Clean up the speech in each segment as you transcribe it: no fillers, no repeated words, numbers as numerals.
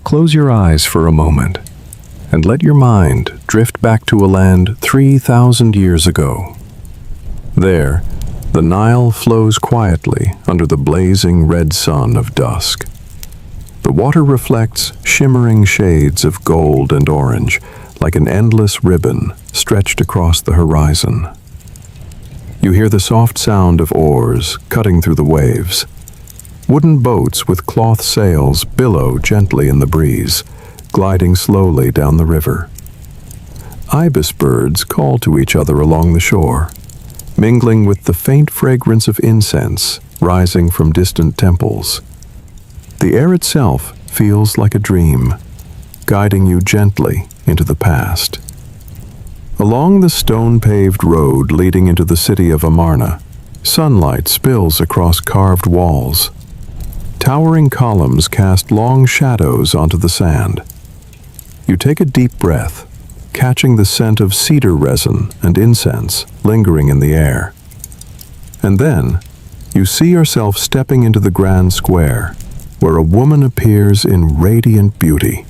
Close your eyes for a moment and let your mind drift back to a land 3,000 years ago. There, the Nile flows quietly under the blazing red sun of dusk. The water reflects shimmering shades of gold and orange, like an endless ribbon stretched across the horizon. You hear the soft sound of oars cutting through the waves. Wooden boats with cloth sails billow gently in the breeze, gliding slowly down the river. Ibis birds call to each other along the shore, mingling with the faint fragrance of incense rising from distant temples. The air itself feels like a dream, guiding you gently into the past. Along the stone-paved road leading into the city of Amarna, sunlight spills across carved walls. Towering columns cast long shadows onto the sand. You take a deep breath, catching the scent of cedar resin and incense lingering in the air. And then, you see yourself stepping into the grand square, where a woman appears in radiant beauty.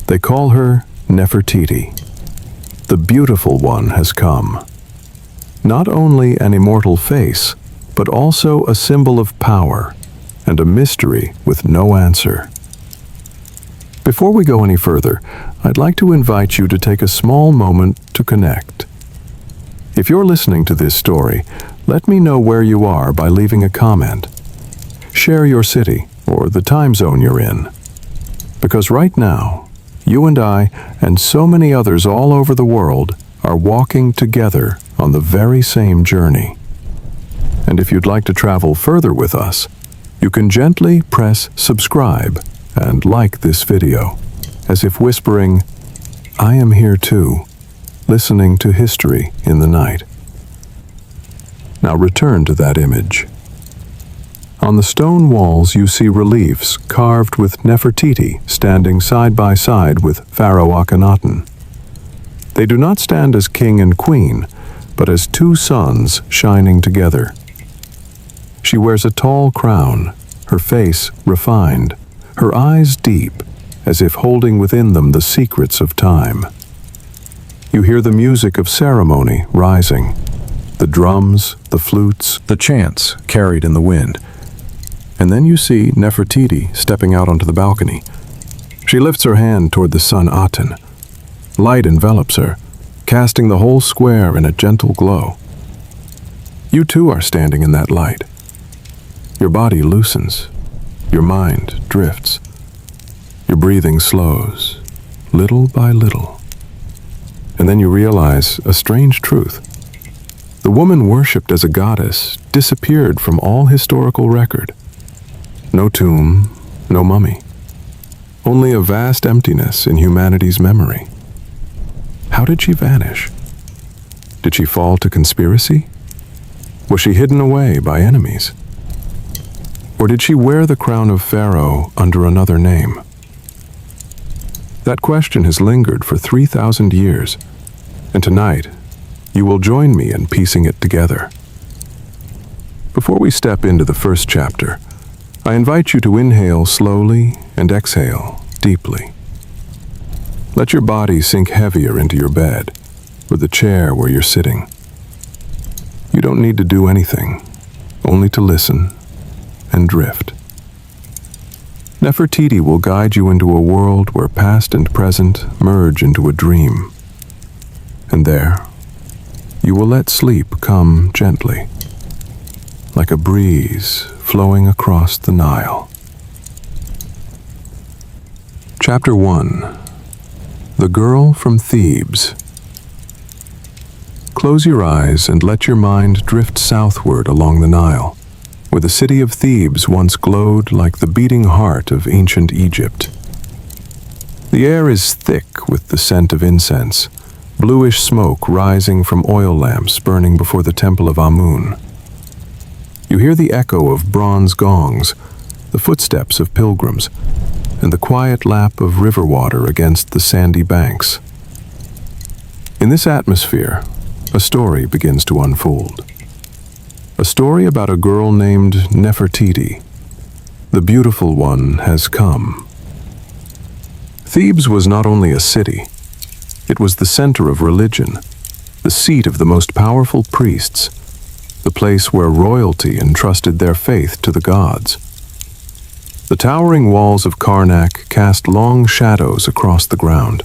They call her Nefertiti. The beautiful one has come. Not only an immortal face, but also a symbol of power and a mystery with no answer. Before we go any further, I'd like to invite you to take a small moment to connect. If you're listening to this story, let me know where you are by leaving a comment. Share your city or the time zone you're in. Because right now, you and I, and so many others all over the world, are walking together on the very same journey. And if you'd like to travel further with us, you can gently press subscribe and like this video, as if whispering, "I am here too, listening to history in the night." Now return to that image. On the stone walls you see reliefs carved with Nefertiti standing side by side with Pharaoh Akhenaten. They do not stand as king and queen, but as two suns shining together. She wears a tall crown, her face refined, her eyes deep, as if holding within them the secrets of time. You hear the music of ceremony rising, the drums, the flutes, the chants carried in the wind. And then you see Nefertiti stepping out onto the balcony. She lifts her hand toward the sun Aten. Light envelops her, casting the whole square in a gentle glow. You too are standing in that light. Your body loosens, your mind drifts, your breathing slows, little by little. And then you realize a strange truth. The woman worshipped as a goddess disappeared from all historical record. No tomb, no mummy. Only a vast emptiness in humanity's memory. How did she vanish? Did she fall to conspiracy? Was she hidden away by enemies? Or did she wear the crown of Pharaoh under another name? That question has lingered for 3,000 years, and tonight, you will join me in piecing it together. Before we step into the first chapter, I invite you to inhale slowly and exhale deeply. Let your body sink heavier into your bed or the chair where you're sitting. You don't need to do anything, only to listen and drift. Nefertiti will guide you into a world where past and present merge into a dream. And there, you will let sleep come gently, like a breeze flowing across the Nile. Chapter 1. The Girl from Thebes. Close your eyes and let your mind drift southward along the Nile, where the city of Thebes once glowed like the beating heart of ancient Egypt. The air is thick with the scent of incense, bluish smoke rising from oil lamps burning before the temple of Amun. You hear the echo of bronze gongs, the footsteps of pilgrims, and the quiet lap of river water against the sandy banks. In this atmosphere, a story begins to unfold. A story about a girl named Nefertiti. The beautiful one has come. Thebes was not only a city, it was the center of religion, the seat of the most powerful priests, the place where royalty entrusted their faith to the gods. The towering walls of Karnak cast long shadows across the ground.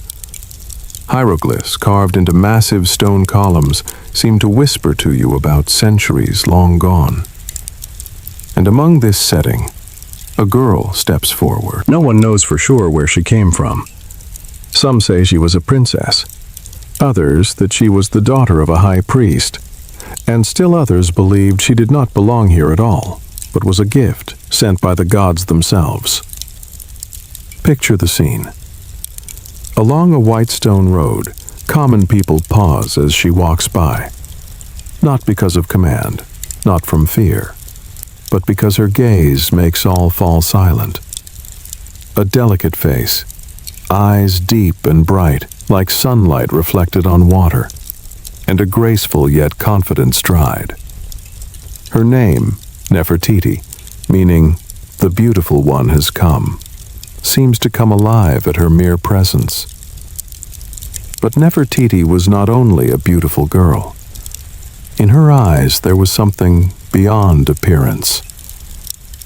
Hieroglyphs carved into massive stone columns seemed to whisper to you about centuries long gone. And among this setting, a girl steps forward. No one knows for sure where she came from. Some say she was a princess, others that she was the daughter of a high priest, and still others believed she did not belong here at all, but was a gift sent by the gods themselves. Picture the scene. Along a white stone road, common people pause as she walks by, not because of command, not from fear, but because her gaze makes all fall silent. A delicate face, eyes deep and bright, like sunlight reflected on water, and a graceful yet confident stride. Her name, Nefertiti, meaning the beautiful one has come, seems to come alive at her mere presence. But Nefertiti was not only a beautiful girl. In her eyes there was something beyond appearance.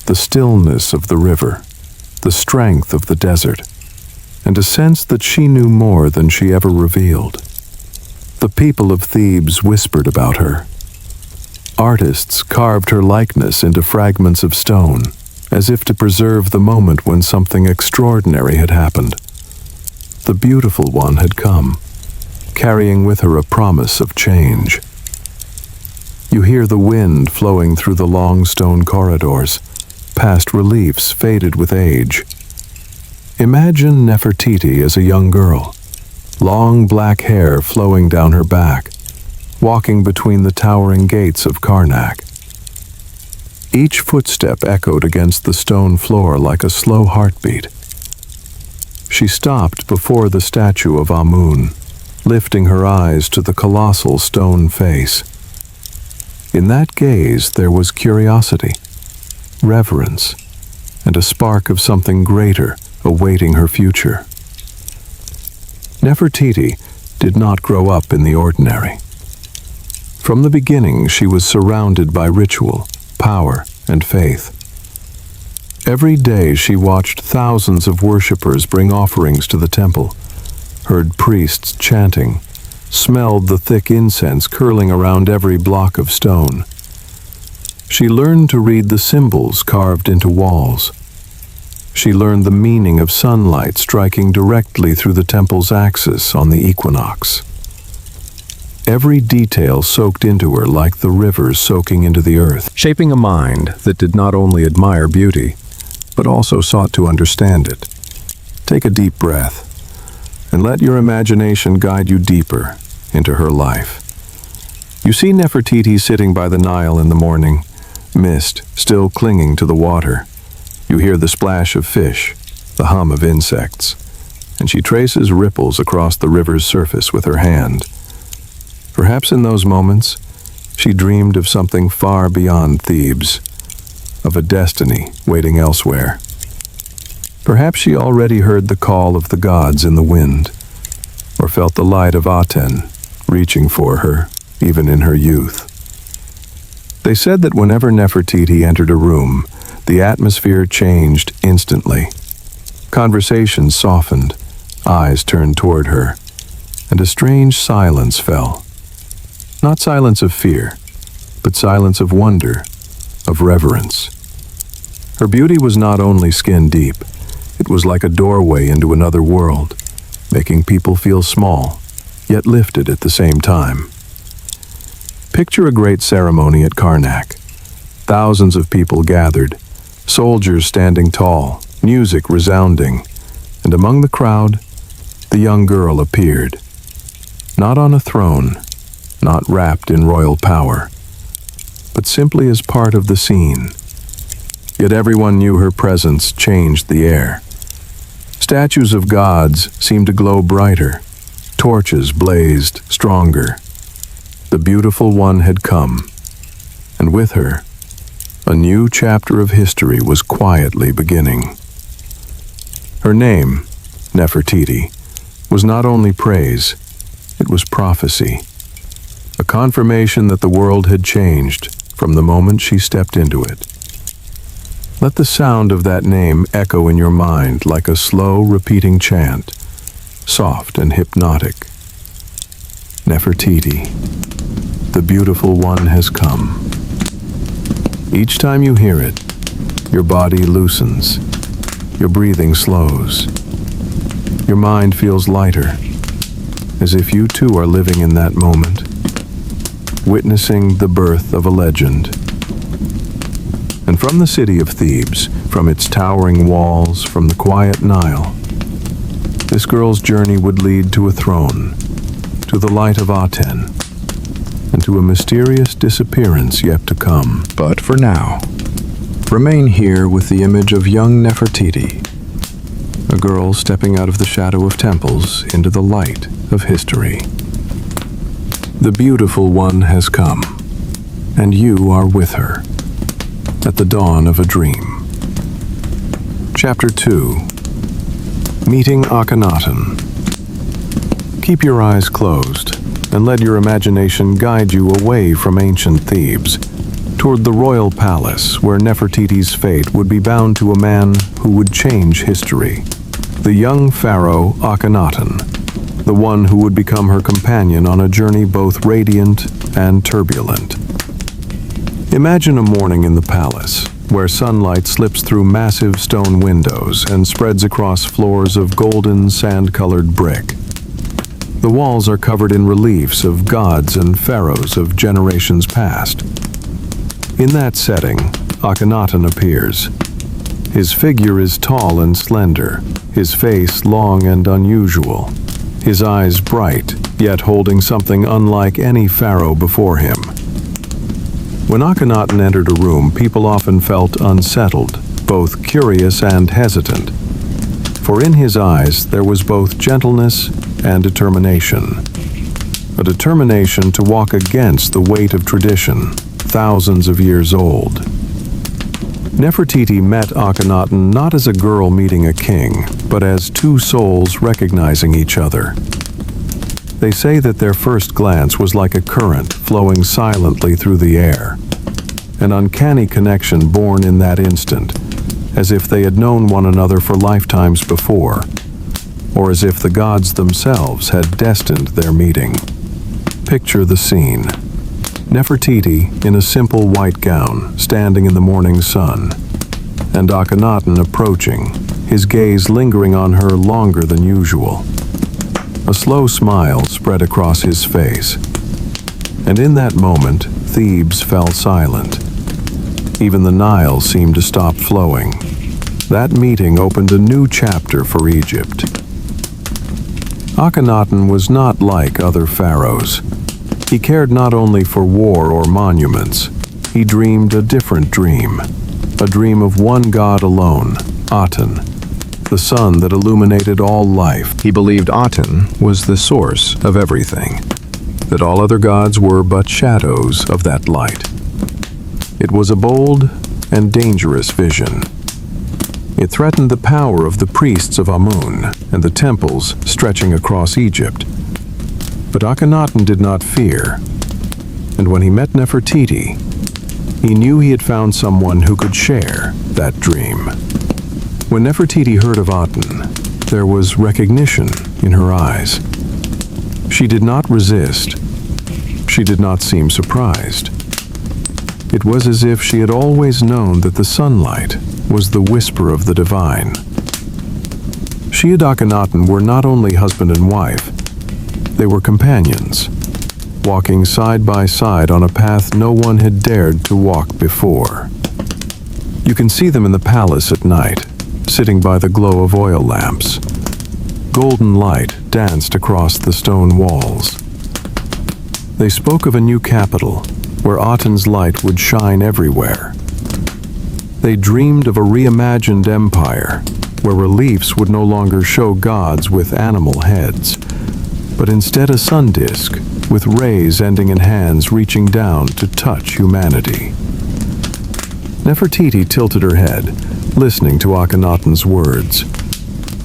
The stillness of the river, the strength of the desert, and a sense that she knew more than she ever revealed. The people of Thebes whispered about her. Artists carved her likeness into fragments of stone, as if to preserve the moment when something extraordinary had happened. The beautiful one had come, carrying with her a promise of change. You hear the wind flowing through the long stone corridors, past reliefs faded with age. Imagine Nefertiti as a young girl, long black hair flowing down her back, walking between the towering gates of Karnak. Each footstep echoed against the stone floor like a slow heartbeat. She stopped before the statue of Amun, lifting her eyes to the colossal stone face. In that gaze there was curiosity, reverence, and a spark of something greater awaiting her future. Nefertiti did not grow up in the ordinary. From the beginning, she was surrounded by ritual, power, and faith. Every day she watched thousands of worshippers bring offerings to the temple, heard priests chanting, smelled the thick incense curling around every block of stone. She learned to read the symbols carved into walls. She learned the meaning of sunlight striking directly through the temple's axis on the equinox. Every detail soaked into her like the rivers soaking into the earth, shaping a mind that did not only admire beauty, but also sought to understand it. Take a deep breath, and let your imagination guide you deeper into her life. You see Nefertiti sitting by the Nile in the morning, mist still clinging to the water. You hear the splash of fish, the hum of insects, and she traces ripples across the river's surface with her hand. Perhaps in those moments, she dreamed of something far beyond Thebes, of a destiny waiting elsewhere. Perhaps she already heard the call of the gods in the wind, or felt the light of Aten reaching for her, even in her youth. They said that whenever Nefertiti entered a room, the atmosphere changed instantly. Conversations softened, eyes turned toward her, and a strange silence fell. Not silence of fear, but silence of wonder, of reverence. Her beauty was not only skin deep, it was like a doorway into another world, making people feel small, yet lifted at the same time. Picture a great ceremony at Karnak. Thousands of people gathered, soldiers standing tall, music resounding, and among the crowd, the young girl appeared. Not on a throne, not wrapped in royal power, but simply as part of the scene. Yet everyone knew her presence changed the air. Statues of gods seemed to glow brighter, torches blazed stronger. The beautiful one had come, and with her, a new chapter of history was quietly beginning. Her name, Nefertiti, was not only praise, it was prophecy, a confirmation that the world had changed from the moment she stepped into it. Let the sound of that name echo in your mind like a slow, repeating chant, soft and hypnotic. Nefertiti, the beautiful one has come. Each time you hear it, your body loosens, your breathing slows, your mind feels lighter, as if you too are living in that moment, witnessing the birth of a legend. And from the city of Thebes, from its towering walls, from the quiet Nile, this girl's journey would lead to a throne, to the light of Aten, and to a mysterious disappearance yet to come. But for now, remain here with the image of young Nefertiti, a girl stepping out of the shadow of temples into the light of history. The beautiful one has come, and you are with her, at the dawn of a dream. Chapter 2. Meeting Akhenaten. Keep your eyes closed, and let your imagination guide you away from ancient Thebes, toward the royal palace where Nefertiti's fate would be bound to a man who would change history. The young pharaoh Akhenaten, the one who would become her companion on a journey both radiant and turbulent. Imagine a morning in the palace, where sunlight slips through massive stone windows and spreads across floors of golden sand-colored brick. The walls are covered in reliefs of gods and pharaohs of generations past. In that setting, Akhenaten appears. His figure is tall and slender, his face long and unusual, his eyes bright, yet holding something unlike any pharaoh before him. When Akhenaten entered a room, people often felt unsettled, both curious and hesitant. For in his eyes there was both gentleness and determination. A determination to walk against the weight of tradition, thousands of years old. Nefertiti met Akhenaten not as a girl meeting a king, but as two souls recognizing each other. They say that their first glance was like a current flowing silently through the air, an uncanny connection born in that instant, as if they had known one another for lifetimes before, or as if the gods themselves had destined their meeting. Picture the scene. Nefertiti in a simple white gown, standing in the morning sun, and Akhenaten approaching, his gaze lingering on her longer than usual. A slow smile spread across his face, and in that moment, Thebes fell silent. Even the Nile seemed to stop flowing. That meeting opened a new chapter for Egypt. Akhenaten was not like other pharaohs. He cared not only for war or monuments. He dreamed a different dream, a dream of one god alone, Aten, the sun that illuminated all life. He believed Aten was the source of everything, that all other gods were but shadows of that light. It was a bold and dangerous vision. It threatened the power of the priests of Amun and the temples stretching across Egypt. But Akhenaten did not fear, and when he met Nefertiti, he knew he had found someone who could share that dream. When Nefertiti heard of Aten, there was recognition in her eyes. She did not resist. She did not seem surprised. It was as if she had always known that the sunlight was the whisper of the divine. She and Akhenaten were not only husband and wife, they were companions, walking side by side on a path no one had dared to walk before. You can see them in the palace at night, sitting by the glow of oil lamps. Golden light danced across the stone walls. They spoke of a new capital, where Aten's light would shine everywhere. They dreamed of a reimagined empire, where reliefs would no longer show gods with animal heads, but instead a sun disk with rays ending in hands reaching down to touch humanity. Nefertiti tilted her head, listening to Akhenaten's words.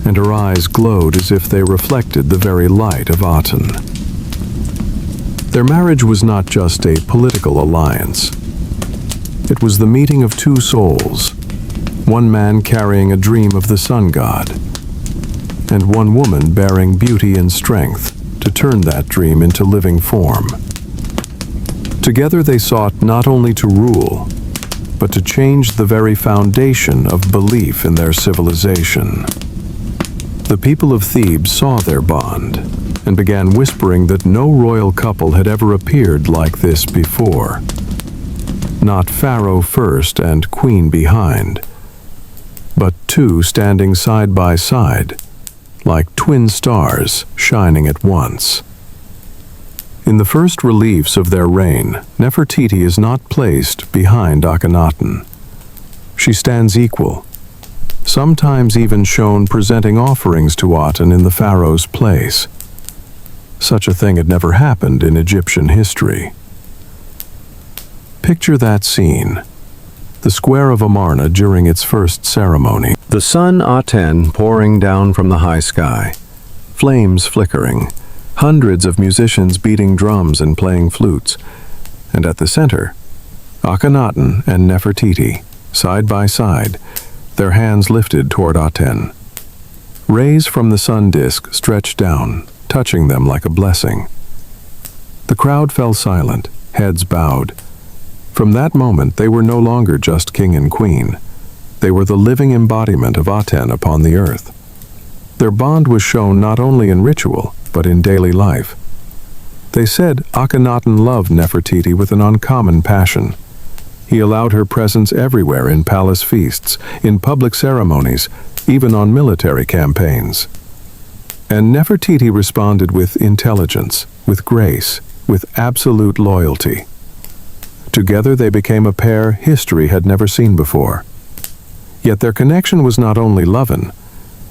and her eyes glowed as if they reflected the very light of Aten. Their marriage was not just a political alliance. It was the meeting of two souls, one man carrying a dream of the sun god, and one woman bearing beauty and strength to turn that dream into living form. Together they sought not only to rule, but to change the very foundation of belief in their civilization. The people of Thebes saw their bond and began whispering that no royal couple had ever appeared like this before. Not pharaoh first and queen behind, but two standing side by side, like twin stars shining at once. In the first reliefs of their reign, Nefertiti is not placed behind Akhenaten. She stands equal, sometimes even shown presenting offerings to Aten in the pharaoh's place. Such a thing had never happened in Egyptian history. Picture that scene. The square of Amarna during its first ceremony. The sun Aten pouring down from the high sky, flames flickering, hundreds of musicians beating drums and playing flutes, and at the center, Akhenaten and Nefertiti, side by side, their hands lifted toward Aten. Rays from the sun disk stretched down, touching them like a blessing. The crowd fell silent, heads bowed. From that moment, they were no longer just king and queen. They were the living embodiment of Aten upon the earth. Their bond was shown not only in ritual, but in daily life. They said Akhenaten loved Nefertiti with an uncommon passion. He allowed her presence everywhere in palace feasts, in public ceremonies, even on military campaigns. And Nefertiti responded with intelligence, with grace, with absolute loyalty. Together they became a pair history had never seen before. Yet their connection was not only love-in,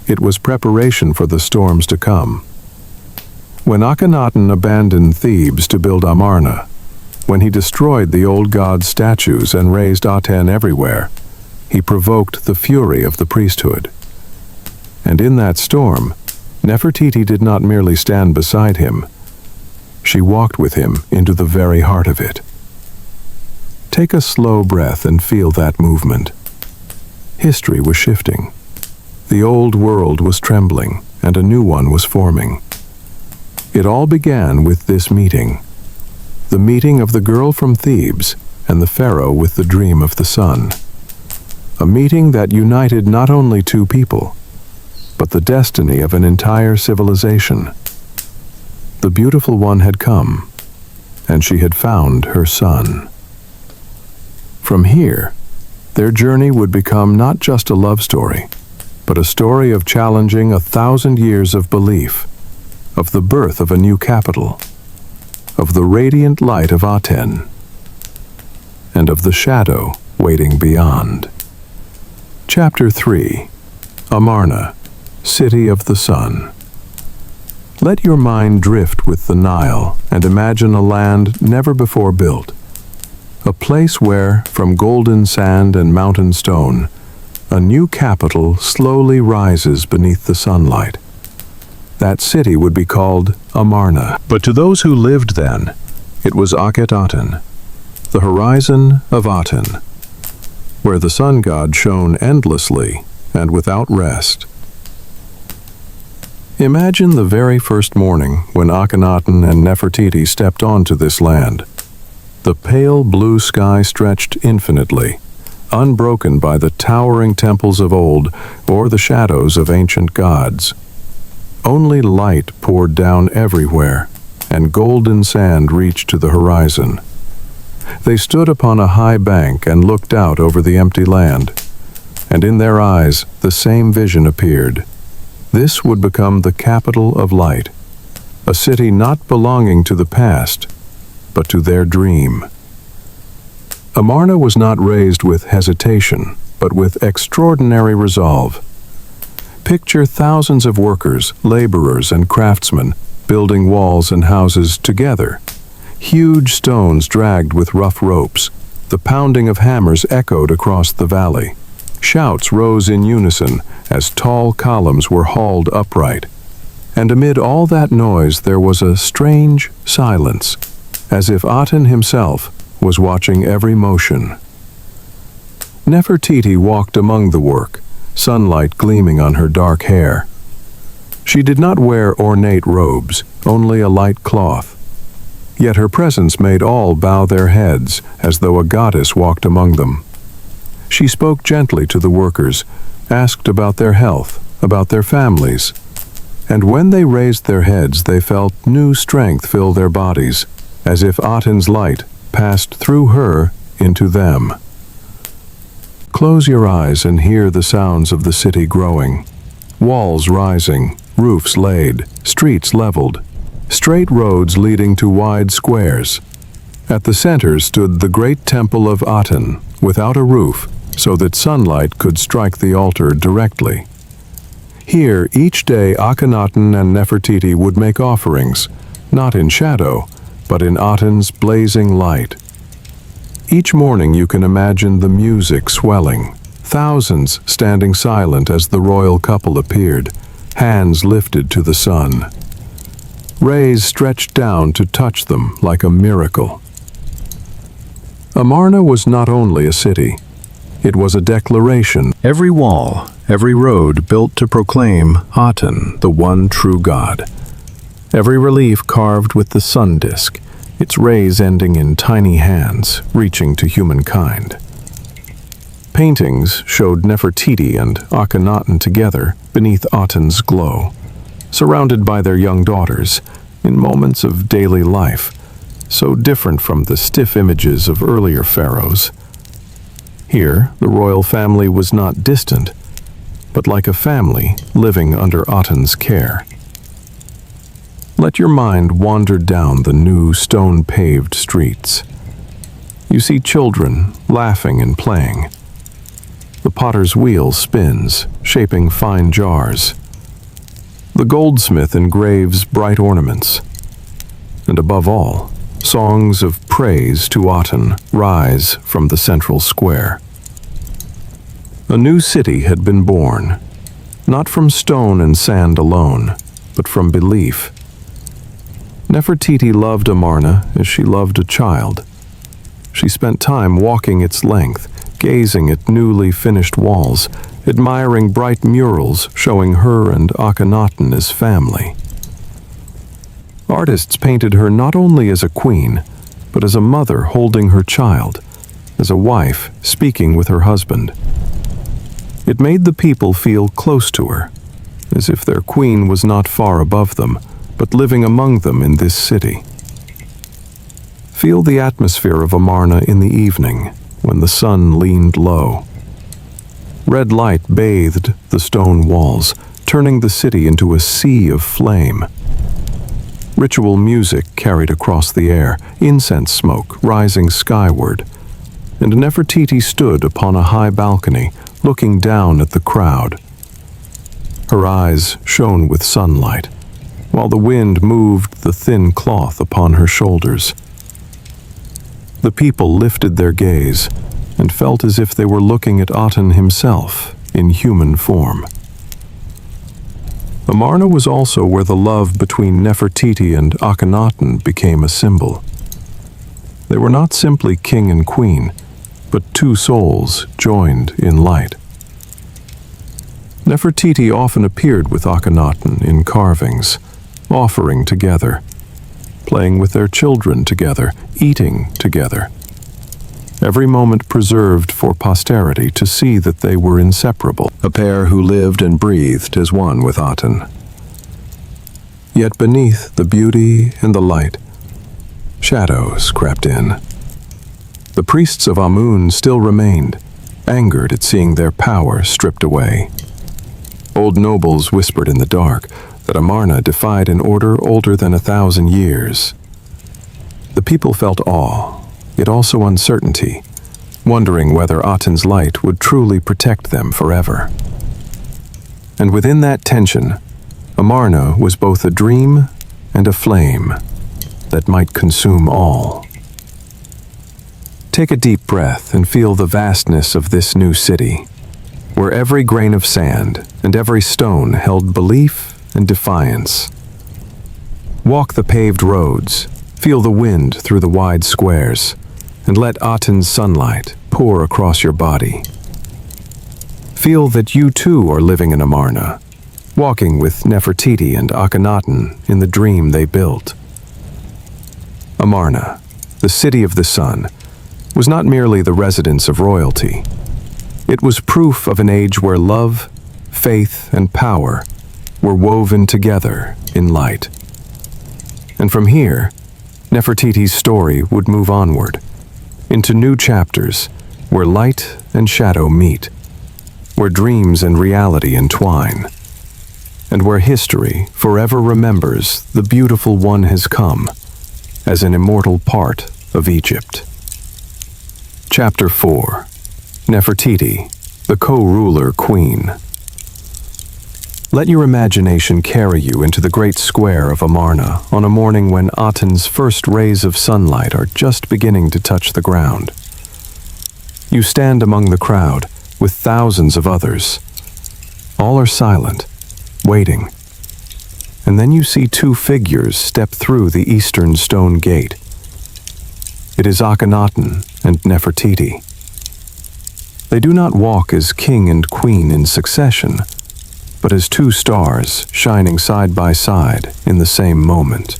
it was preparation for the storms to come. When Akhenaten abandoned Thebes to build Amarna, when he destroyed the old god's statues and raised Aten everywhere, he provoked the fury of the priesthood. And in that storm, Nefertiti did not merely stand beside him. She walked with him into the very heart of it. Take a slow breath and feel that movement. History was shifting. The old world was trembling, and a new one was forming. It all began with this meeting. The meeting of the girl from Thebes and the pharaoh with the dream of the sun. A meeting that united not only two people, but the destiny of an entire civilization. The beautiful one had come, and she had found her son. From here, their journey would become not just a love story, but a story of challenging 1,000 years of belief, of the birth of a new capital, of the radiant light of Aten, and of the shadow waiting beyond. Chapter 3. Amarna, City of the Sun. Let your mind drift with the Nile and imagine a land never before built. A place where, from golden sand and mountain stone, a new capital slowly rises beneath the sunlight. That city would be called Amarna. But to those who lived then, it was Akhenaten, the horizon of Aten, where the sun god shone endlessly and without rest. Imagine the very first morning when Akhenaten and Nefertiti stepped onto this land. The pale blue sky stretched infinitely, unbroken by the towering temples of old or the shadows of ancient gods. Only light poured down everywhere, and golden sand reached to the horizon. They stood upon a high bank and looked out over the empty land, and in their eyes the same vision appeared. This would become the capital of light, a city not belonging to the past, but to their dream. Amarna was not raised with hesitation, but with extraordinary resolve. Picture thousands of workers, laborers, and craftsmen building walls and houses together. Huge stones dragged with rough ropes. The pounding of hammers echoed across the valley. Shouts rose in unison as tall columns were hauled upright. And amid all that noise there was a strange silence, as if Aten himself was watching every motion. Nefertiti walked among the work, sunlight gleaming on her dark hair. She did not wear ornate robes, only a light cloth. Yet her presence made all bow their heads, as though a goddess walked among them. She spoke gently to the workers, asked about their health, about their families. And when they raised their heads, they felt new strength fill their bodies, as if Aten's light passed through her into them. Close your eyes and hear the sounds of the city growing. Walls rising, roofs laid, streets leveled, straight roads leading to wide squares. At the center stood the great temple of Aten, without a roof, so that sunlight could strike the altar directly. Here, each day Akhenaten and Nefertiti would make offerings, not in shadow, but in Aten's blazing light. Each morning you can imagine the music swelling, thousands standing silent as the royal couple appeared, hands lifted to the sun. Rays stretched down to touch them like a miracle. Amarna was not only a city, it was a declaration. Every wall, every road built to proclaim Aten, the one true God. Every relief carved with the sun disk, its rays ending in tiny hands, reaching to humankind. Paintings showed Nefertiti and Akhenaten together beneath Aten's glow, surrounded by their young daughters, in moments of daily life, so different from the stiff images of earlier pharaohs. Here, the royal family was not distant, but like a family living under Aten's care. Let your mind wander down the new stone-paved streets. You see children laughing and playing. The potter's wheel spins, shaping fine jars. The goldsmith engraves bright ornaments. And above all, songs of praise to Aten rise from the central square. A new city had been born, not from stone and sand alone, but from belief. Nefertiti loved Amarna as she loved a child. She spent time walking its length, gazing at newly finished walls, admiring bright murals showing her and Akhenaten as family. Artists painted her not only as a queen, but as a mother holding her child, as a wife speaking with her husband. It made the people feel close to her, as if their queen was not far above them, but living among them in this city. Feel the atmosphere of Amarna in the evening, when the sun leaned low. Red light bathed the stone walls, turning the city into a sea of flame. Ritual music carried across the air, incense smoke rising skyward, and Nefertiti stood upon a high balcony, looking down at the crowd. Her eyes shone with sunlight, while the wind moved the thin cloth upon her shoulders. The people lifted their gaze and felt as if they were looking at Aten himself in human form. Amarna was also where the love between Nefertiti and Akhenaten became a symbol. They were not simply king and queen, but two souls joined in light. Nefertiti often appeared with Akhenaten in carvings, offering together, playing with their children together, eating together. Every moment preserved for posterity to see that they were inseparable, a pair who lived and breathed as one with Aten. Yet beneath the beauty and the light, shadows crept in. The priests of Amun still remained, angered at seeing their power stripped away. Old nobles whispered in the dark that Amarna defied an order older than 1,000 years. The people felt awe, yet also uncertainty, wondering whether Aten's light would truly protect them forever. And within that tension, Amarna was both a dream and a flame that might consume all. Take a deep breath and feel the vastness of this new city. where every grain of sand and every stone held belief and defiance. Walk the paved roads, feel the wind through the wide squares, and let Aten's sunlight pour across your body. Feel that you too are living in Amarna, walking with Nefertiti and Akhenaten in the dream they built. Amarna, the city of the sun, was not merely the residence of royalty. It was proof of an age where love, faith, and power were woven together in light. And from here, Nefertiti's story would move onward, into new chapters where light and shadow meet, where dreams and reality entwine, and where history forever remembers the beautiful one has come as an immortal part of Egypt. Chapter 4. Nefertiti, the co-ruler queen. Let your imagination carry you into the great square of Amarna on a morning when Aten's first rays of sunlight are just beginning to touch the ground. You stand among the crowd with thousands of others. All are silent, waiting. And then you see two figures step through the eastern stone gate. It is Akhenaten and Nefertiti. They do not walk as king and queen in succession, but as two stars shining side by side in the same moment.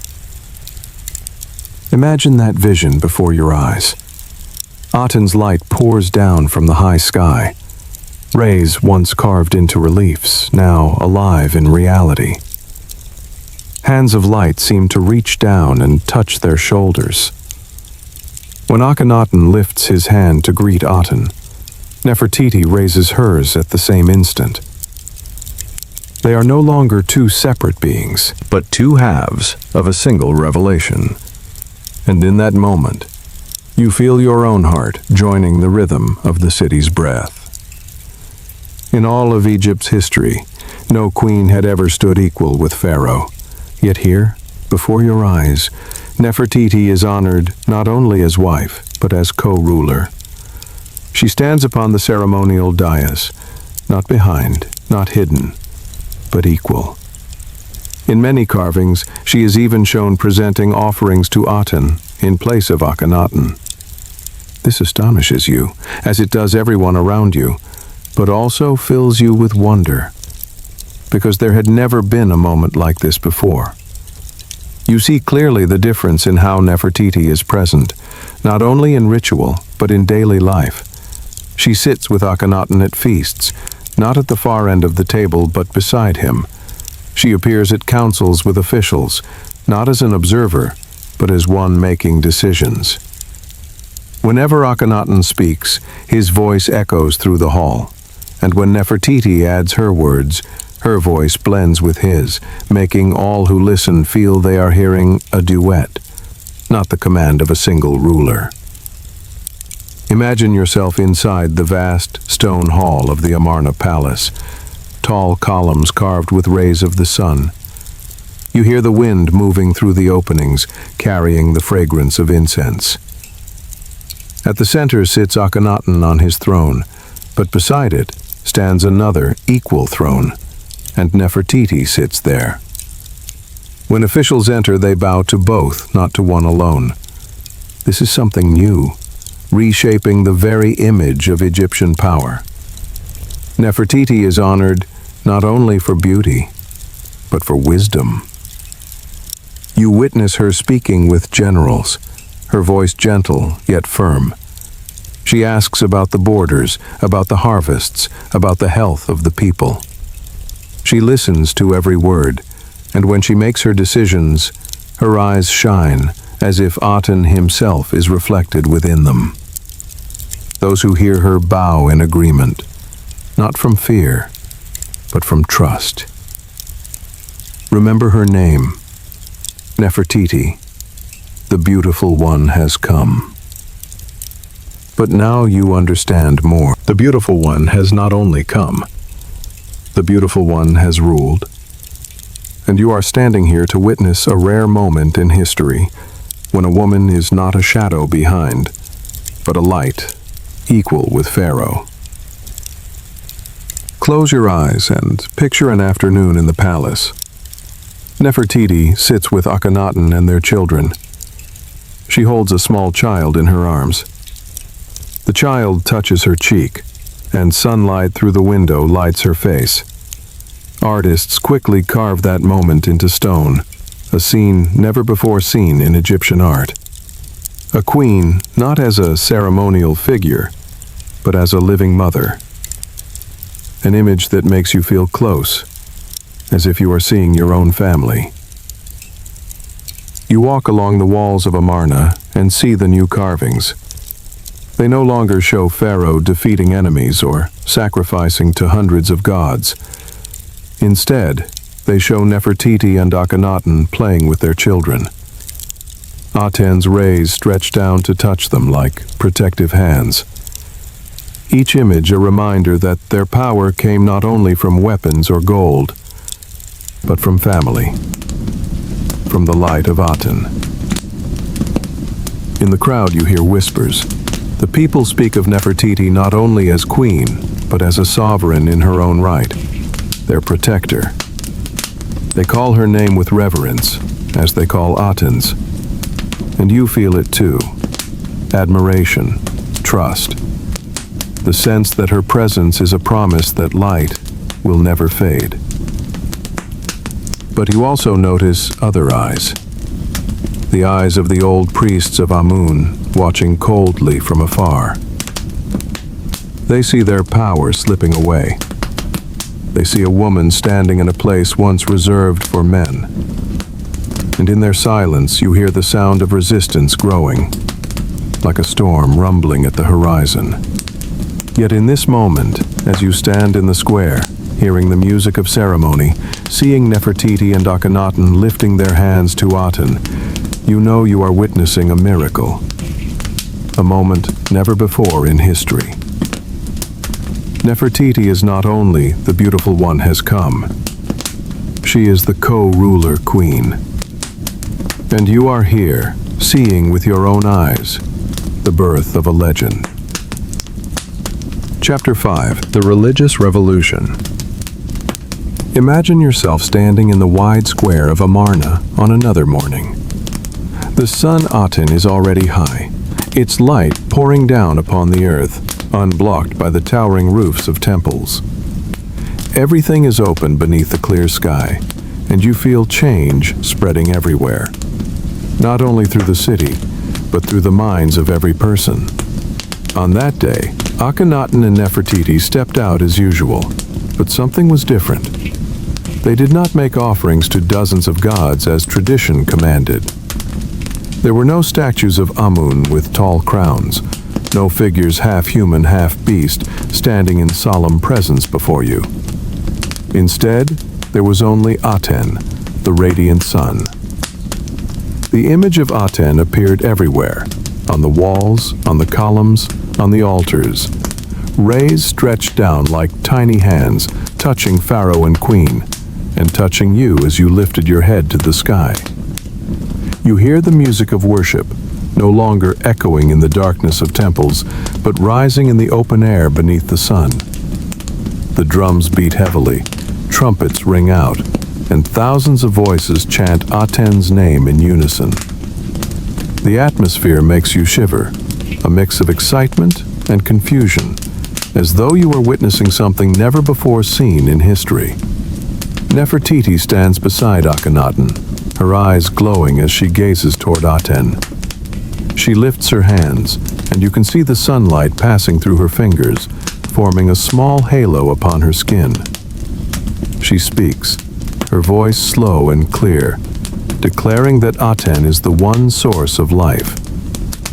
Imagine that vision before your eyes. Aten's light pours down from the high sky, rays once carved into reliefs, now alive in reality. Hands of light seem to reach down and touch their shoulders. When Akhenaten lifts his hand to greet Aten, Nefertiti raises hers at the same instant. They are no longer two separate beings, but two halves of a single revelation. And in that moment, you feel your own heart joining the rhythm of the city's breath. In all of Egypt's history, no queen had ever stood equal with Pharaoh. Yet here, before your eyes, Nefertiti is honored not only as wife, but as co-ruler. She stands upon the ceremonial dais, not behind, not hidden, but equal. In many carvings, she is even shown presenting offerings to Aten in place of Akhenaten. This astonishes you, as it does everyone around you, but also fills you with wonder, because there had never been a moment like this before. You see clearly the difference in how Nefertiti is present, not only in ritual, but in daily life. She sits with Akhenaten at feasts, not at the far end of the table, but beside him. She appears at councils with officials, not as an observer, but as one making decisions. Whenever Akhenaten speaks, his voice echoes through the hall, and when Nefertiti adds her words, her voice blends with his, making all who listen feel they are hearing a duet, not the command of a single ruler. Imagine yourself inside the vast stone hall of the Amarna palace, tall columns carved with rays of the sun. You hear the wind moving through the openings, carrying the fragrance of incense. At the center sits Akhenaten on his throne, but beside it stands another equal throne, and Nefertiti sits there. When officials enter, they bow to both, not to one alone. This is something new, reshaping the very image of Egyptian power. Nefertiti is honored not only for beauty, but for wisdom. You witness her speaking with generals, her voice gentle yet firm. She asks about the borders, about the harvests, about the health of the people. She listens to every word, and when she makes her decisions, her eyes shine as if Aten himself is reflected within them. Those who hear her bow in agreement, not from fear, but from trust. Remember her name, Nefertiti. The beautiful one has come. But now you understand more. The beautiful one has not only come, the beautiful one has ruled. And you are standing here to witness a rare moment in history when a woman is not a shadow behind, but a light equal with Pharaoh. Close your eyes and picture an afternoon in the palace. Nefertiti sits with Akhenaten and their children. She holds a small child in her arms. The child touches her cheek, and sunlight through the window lights her face. Artists quickly carve that moment into stone, a scene never before seen in Egyptian art. A queen, not as a ceremonial figure, but as a living mother. An image that makes you feel close, as if you are seeing your own family. You walk along the walls of Amarna and see the new carvings. They no longer show Pharaoh defeating enemies or sacrificing to hundreds of gods. Instead, they show Nefertiti and Akhenaten playing with their children. Aten's rays stretch down to touch them like protective hands. Each image a reminder that their power came not only from weapons or gold, but from family, from the light of Aten. In the crowd you hear whispers. The people speak of Nefertiti not only as queen, but as a sovereign in her own right, their protector. They call her name with reverence, as they call Aten's. And you feel it too. Admiration, trust. The sense that her presence is a promise that light will never fade. But you also notice other eyes. The eyes of the old priests of Amun, watching coldly from afar. They see their power slipping away. They see a woman standing in a place once reserved for men. And in their silence you hear the sound of resistance growing, like a storm rumbling at the horizon. Yet in this moment, as you stand in the square, hearing the music of ceremony, seeing Nefertiti and Akhenaten lifting their hands to Aten, you know you are witnessing a miracle. A moment never before in history. Nefertiti is not only the beautiful one has come, she is the co-ruler queen. And you are here, seeing with your own eyes, the birth of a legend. Chapter 5. The Religious Revolution. Imagine yourself standing in the wide square of Amarna on another morning. The sun Aten is already high, its light pouring down upon the earth, unblocked by the towering roofs of temples. Everything is open beneath the clear sky, and you feel change spreading everywhere. Not only through the city, but through the minds of every person. On that day, Akhenaten and Nefertiti stepped out as usual, but something was different. They did not make offerings to dozens of gods as tradition commanded. There were no statues of Amun with tall crowns, no figures half human, half beast, standing in solemn presence before you. Instead, there was only Aten, the radiant sun. The image of Aten appeared everywhere, on the walls, on the columns, on the altars. Rays stretched down like tiny hands, touching Pharaoh and Queen, and touching you as you lifted your head to the sky. You hear the music of worship, no longer echoing in the darkness of temples, but rising in the open air beneath the sun. The drums beat heavily, trumpets ring out, and thousands of voices chant Aten's name in unison. The atmosphere makes you shiver, a mix of excitement and confusion, as though you are witnessing something never before seen in history. Nefertiti stands beside Akhenaten, her eyes glowing as she gazes toward Aten. She lifts her hands, and you can see the sunlight passing through her fingers, forming a small halo upon her skin. She speaks, her voice slow and clear, declaring that Aten is the one source of life,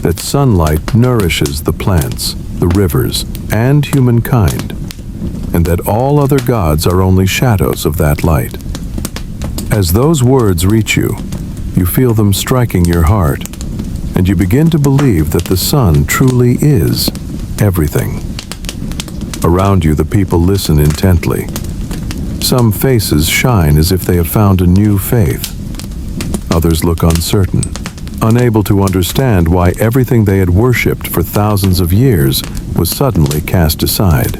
that sunlight nourishes the plants, the rivers, and humankind, and that all other gods are only shadows of that light. As those words reach you, you feel them striking your heart, and you begin to believe that the sun truly is everything. Around you, the people listen intently. Some faces shine as if they have found a new faith. Others look uncertain, unable to understand why everything they had worshipped for thousands of years was suddenly cast aside.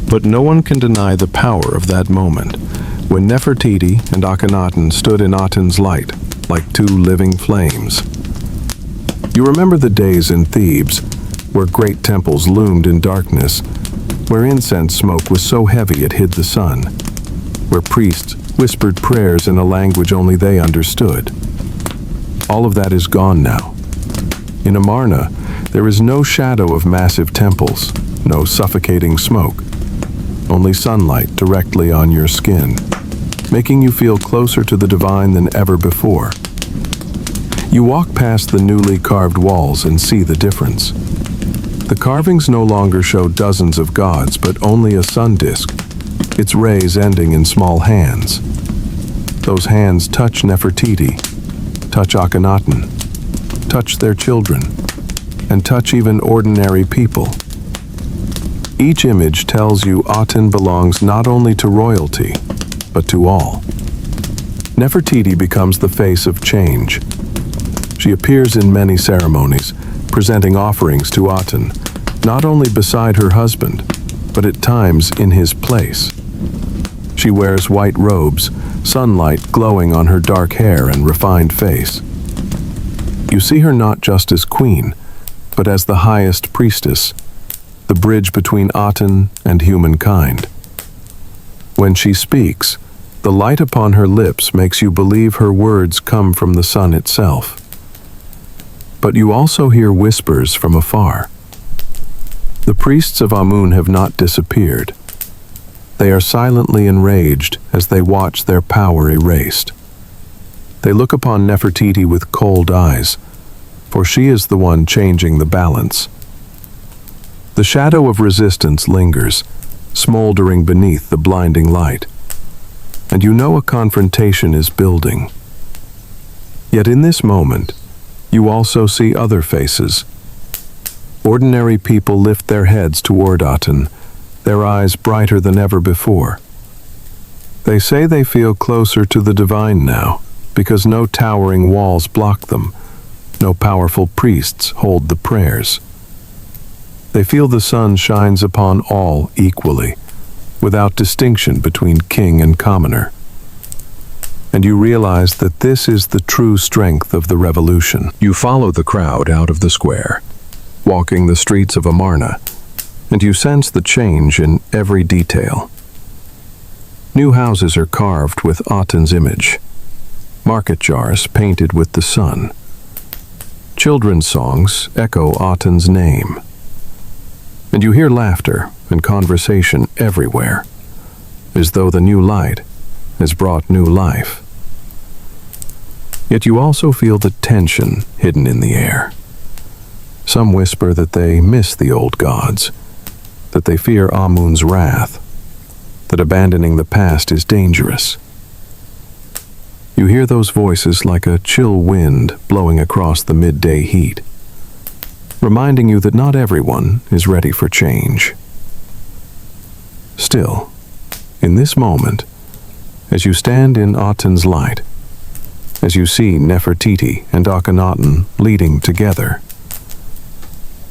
But no one can deny the power of that moment, when Nefertiti and Akhenaten stood in Aten's light, like two living flames. You remember the days in Thebes, where great temples loomed in darkness, where incense smoke was so heavy it hid the sun, where priests whispered prayers in a language only they understood. All of that is gone now. In Amarna, there is no shadow of massive temples, no suffocating smoke, only sunlight directly on your skin, making you feel closer to the divine than ever before. You walk past the newly carved walls and see the difference. The carvings no longer show dozens of gods, but only a sun disk, its rays ending in small hands. Those hands touch Nefertiti, touch Akhenaten, touch their children, and touch even ordinary people. Each image tells you Aten belongs not only to royalty, but to all. Nefertiti becomes the face of change. She appears in many ceremonies, presenting offerings to Aten, not only beside her husband, but at times in his place. She wears white robes, sunlight glowing on her dark hair and refined face. You see her not just as queen, but as the highest priestess, the bridge between Aten and humankind. When she speaks, the light upon her lips makes you believe her words come from the sun itself. But you also hear whispers from afar. The priests of Amun have not disappeared. They are silently enraged as they watch their power erased. They look upon Nefertiti with cold eyes, for she is the one changing the balance. The shadow of resistance lingers, smoldering beneath the blinding light, and you know a confrontation is building. Yet in this moment, you also see other faces. Ordinary people lift their heads toward Aten, their eyes brighter than ever before. They say they feel closer to the divine now, because no towering walls block them, no powerful priests hold the prayers. They feel the sun shines upon all equally, without distinction between king and commoner. And you realize that this is the true strength of the revolution. You follow the crowd out of the square, walking the streets of Amarna, and you sense the change in every detail. New houses are carved with Aten's image, market jars painted with the sun. Children's songs echo Aten's name. And you hear laughter and conversation everywhere, as though the new light has brought new life. Yet you also feel the tension hidden in the air. Some whisper that they miss the old gods, that they fear Amun's wrath, that abandoning the past is dangerous. You hear those voices like a chill wind blowing across the midday heat, reminding you that not everyone is ready for change. Still, in this moment, as you stand in Aten's light, as you see Nefertiti and Akhenaten leading together,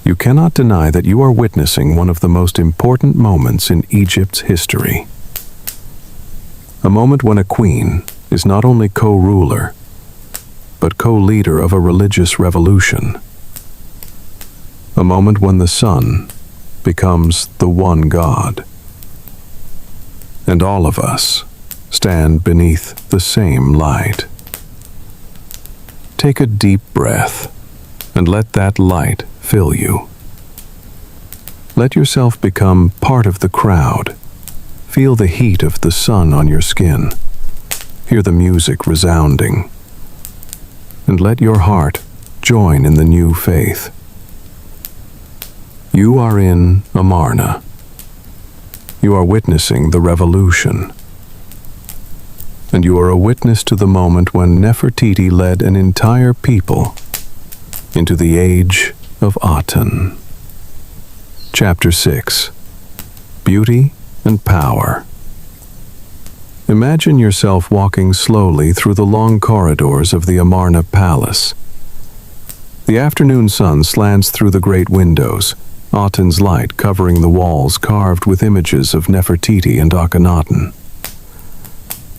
you cannot deny that you are witnessing one of the most important moments in Egypt's history. A moment when a queen is not only co-ruler, but co-leader of a religious revolution. A moment when the sun becomes the one God. And all of us stand beneath the same light. Take a deep breath and let that light fill you. Let yourself become part of the crowd. Feel the heat of the sun on your skin. Hear the music resounding. And let your heart join in the new faith. You are in Amarna. You are witnessing the revolution. And you are a witness to the moment when Nefertiti led an entire people into the age of Aten. Chapter 6. Beauty and Power. Imagine yourself walking slowly through the long corridors of the Amarna palace. The afternoon sun slants through the great windows, Aten's light covering the walls carved with images of Nefertiti and Akhenaten.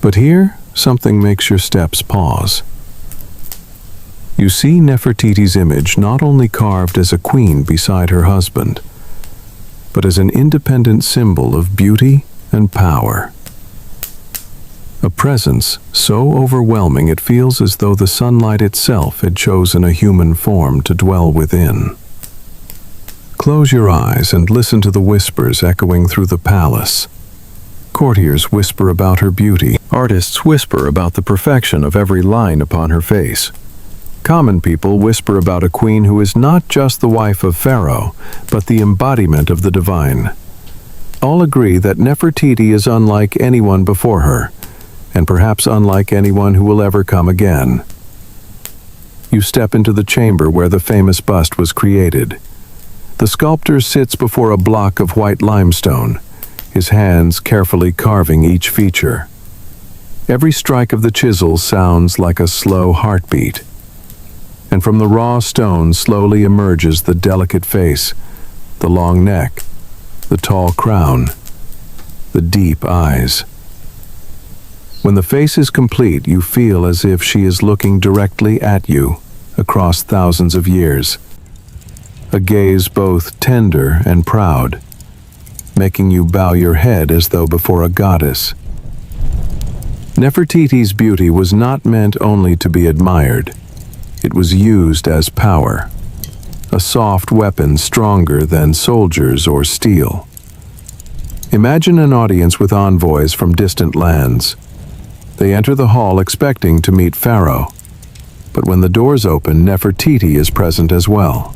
But here, something makes your steps pause. You see Nefertiti's image not only carved as a queen beside her husband, but as an independent symbol of beauty and power. A presence so overwhelming it feels as though the sunlight itself had chosen a human form to dwell within. Close your eyes and listen to the whispers echoing through the palace. Courtiers whisper about her beauty. Artists whisper about the perfection of every line upon her face. Common people whisper about a queen who is not just the wife of Pharaoh, but the embodiment of the divine. All agree that Nefertiti is unlike anyone before her, and perhaps unlike anyone who will ever come again. You step into the chamber where the famous bust was created. The sculptor sits before a block of white limestone, his hands carefully carving each feature. Every strike of the chisel sounds like a slow heartbeat. And from the raw stone slowly emerges the delicate face, the long neck, the tall crown, the deep eyes. When the face is complete, you feel as if she is looking directly at you across thousands of years. A gaze both tender and proud, making you bow your head as though before a goddess. Nefertiti's beauty was not meant only to be admired. It was used as power, a soft weapon stronger than soldiers or steel. Imagine an audience with envoys from distant lands. They enter the hall expecting to meet Pharaoh, but when the doors open, Nefertiti is present as well.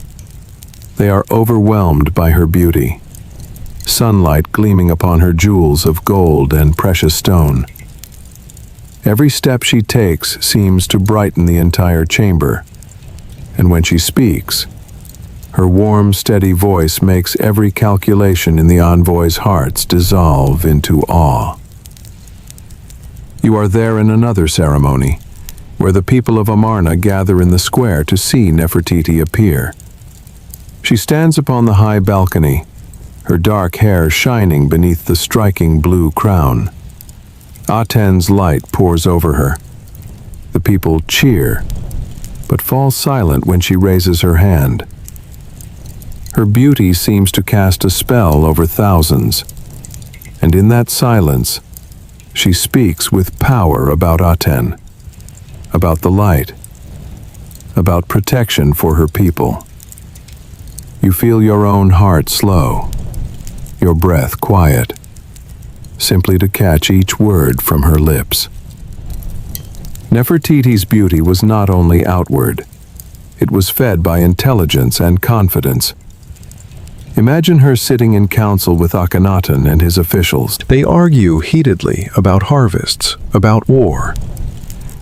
They are overwhelmed by her beauty, sunlight gleaming upon her jewels of gold and precious stone. Every step she takes seems to brighten the entire chamber, and when she speaks, her warm, steady voice makes every calculation in the envoys' hearts dissolve into awe. You are there in another ceremony, where the people of Amarna gather in the square to see Nefertiti appear. She stands upon the high balcony, her dark hair shining beneath the striking blue crown. Aten's light pours over her. The people cheer, but fall silent when she raises her hand. Her beauty seems to cast a spell over thousands, and in that silence, she speaks with power about Aten, about the light, about protection for her people. You feel your own heart slow, your breath quiet, simply to catch each word from her lips. Nefertiti's beauty was not only outward, it was fed by intelligence and confidence. Imagine her sitting in council with Akhenaten and his officials. They argue heatedly about harvests, about war.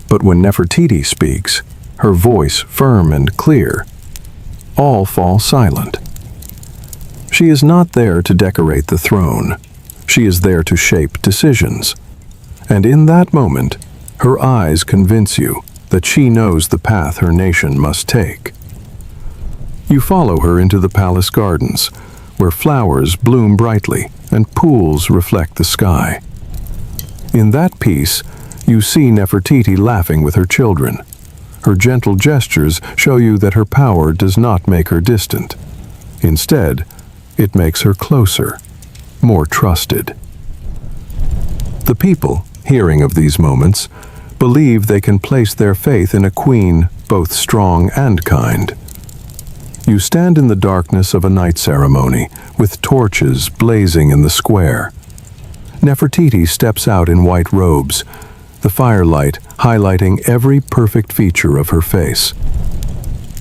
But when Nefertiti speaks, her voice firm and clear, all fall silent. She is not there to decorate the throne. She is there to shape decisions. And in that moment, her eyes convince you that she knows the path her nation must take. You follow her into the palace gardens, where flowers bloom brightly and pools reflect the sky. In that peace, you see Nefertiti laughing with her children. Her gentle gestures show you that her power does not make her distant. Instead, it makes her closer, more trusted. The people, hearing of these moments, believe they can place their faith in a queen both strong and kind. You stand in the darkness of a night ceremony, with torches blazing in the square. Nefertiti steps out in white robes, the firelight highlighting every perfect feature of her face.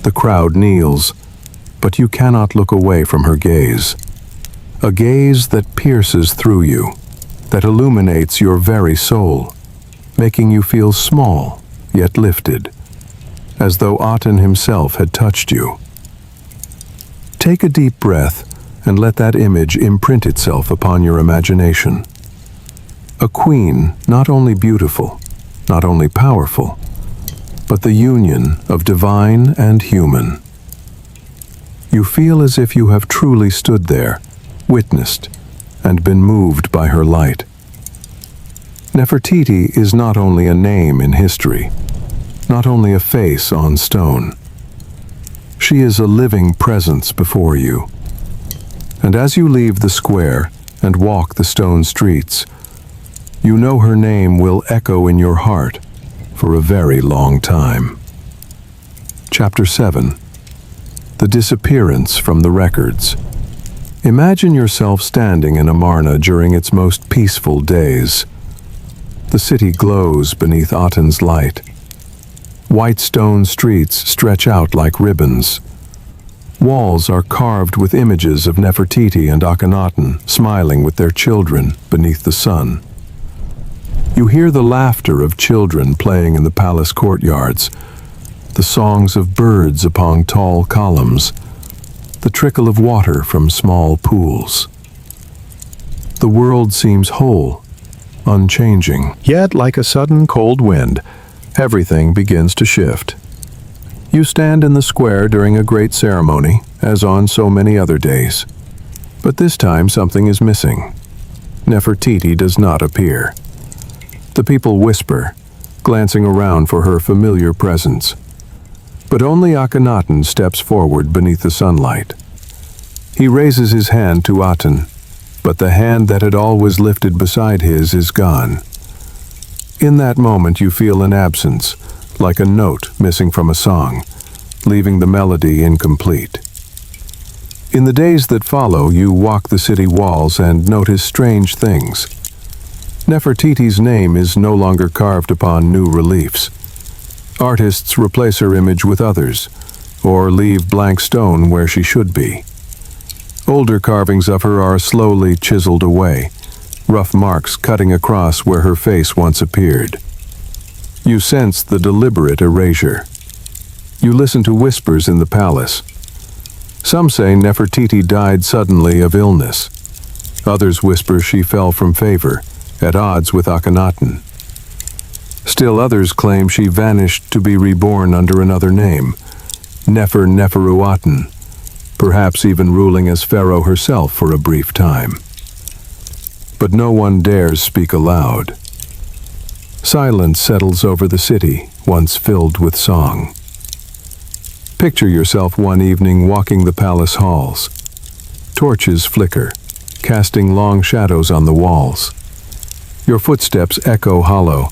The crowd kneels, but you cannot look away from her gaze. A gaze that pierces through you, that illuminates your very soul, making you feel small, yet lifted, as though Aten himself had touched you. Take a deep breath and let that image imprint itself upon your imagination. A queen not only beautiful, not only powerful, but the union of divine and human. You feel as if you have truly stood there, witnessed, and been moved by her light. Nefertiti is not only a name in history, not only a face on stone. She is a living presence before you. And as you leave the square and walk the stone streets, you know her name will echo in your heart for a very long time. Chapter 7. The Disappearance from the Records. Imagine yourself standing in Amarna during its most peaceful days. The city glows beneath Aten's light. White stone streets stretch out like ribbons. Walls are carved with images of Nefertiti and Akhenaten smiling with their children beneath the sun. You hear the laughter of children playing in the palace courtyards, the songs of birds upon tall columns, the trickle of water from small pools. The world seems whole, unchanging. Yet, like a sudden cold wind, everything begins to shift. You stand in the square during a great ceremony, as on so many other days. But this time something is missing. Nefertiti does not appear. The people whisper, glancing around for her familiar presence. But only Akhenaten steps forward beneath the sunlight. He raises his hand to Aten, but the hand that had always lifted beside his is gone. In that moment you feel an absence, like a note missing from a song, leaving the melody incomplete. In the days that follow, you walk the city walls and notice strange things. Nefertiti's name is no longer carved upon new reliefs. Artists replace her image with others, or leave blank stone where she should be. Older carvings of her are slowly chiseled away, rough marks cutting across where her face once appeared. You sense the deliberate erasure. You listen to whispers in the palace. Some say Nefertiti died suddenly of illness. Others whisper she fell from favor, at odds with Akhenaten. Still others claim she vanished to be reborn under another name, Neferneferuaten, perhaps even ruling as pharaoh herself for a brief time. But no one dares speak aloud. Silence settles over the city, once filled with song. Picture yourself one evening walking the palace halls. Torches flicker, casting long shadows on the walls. Your footsteps echo hollow,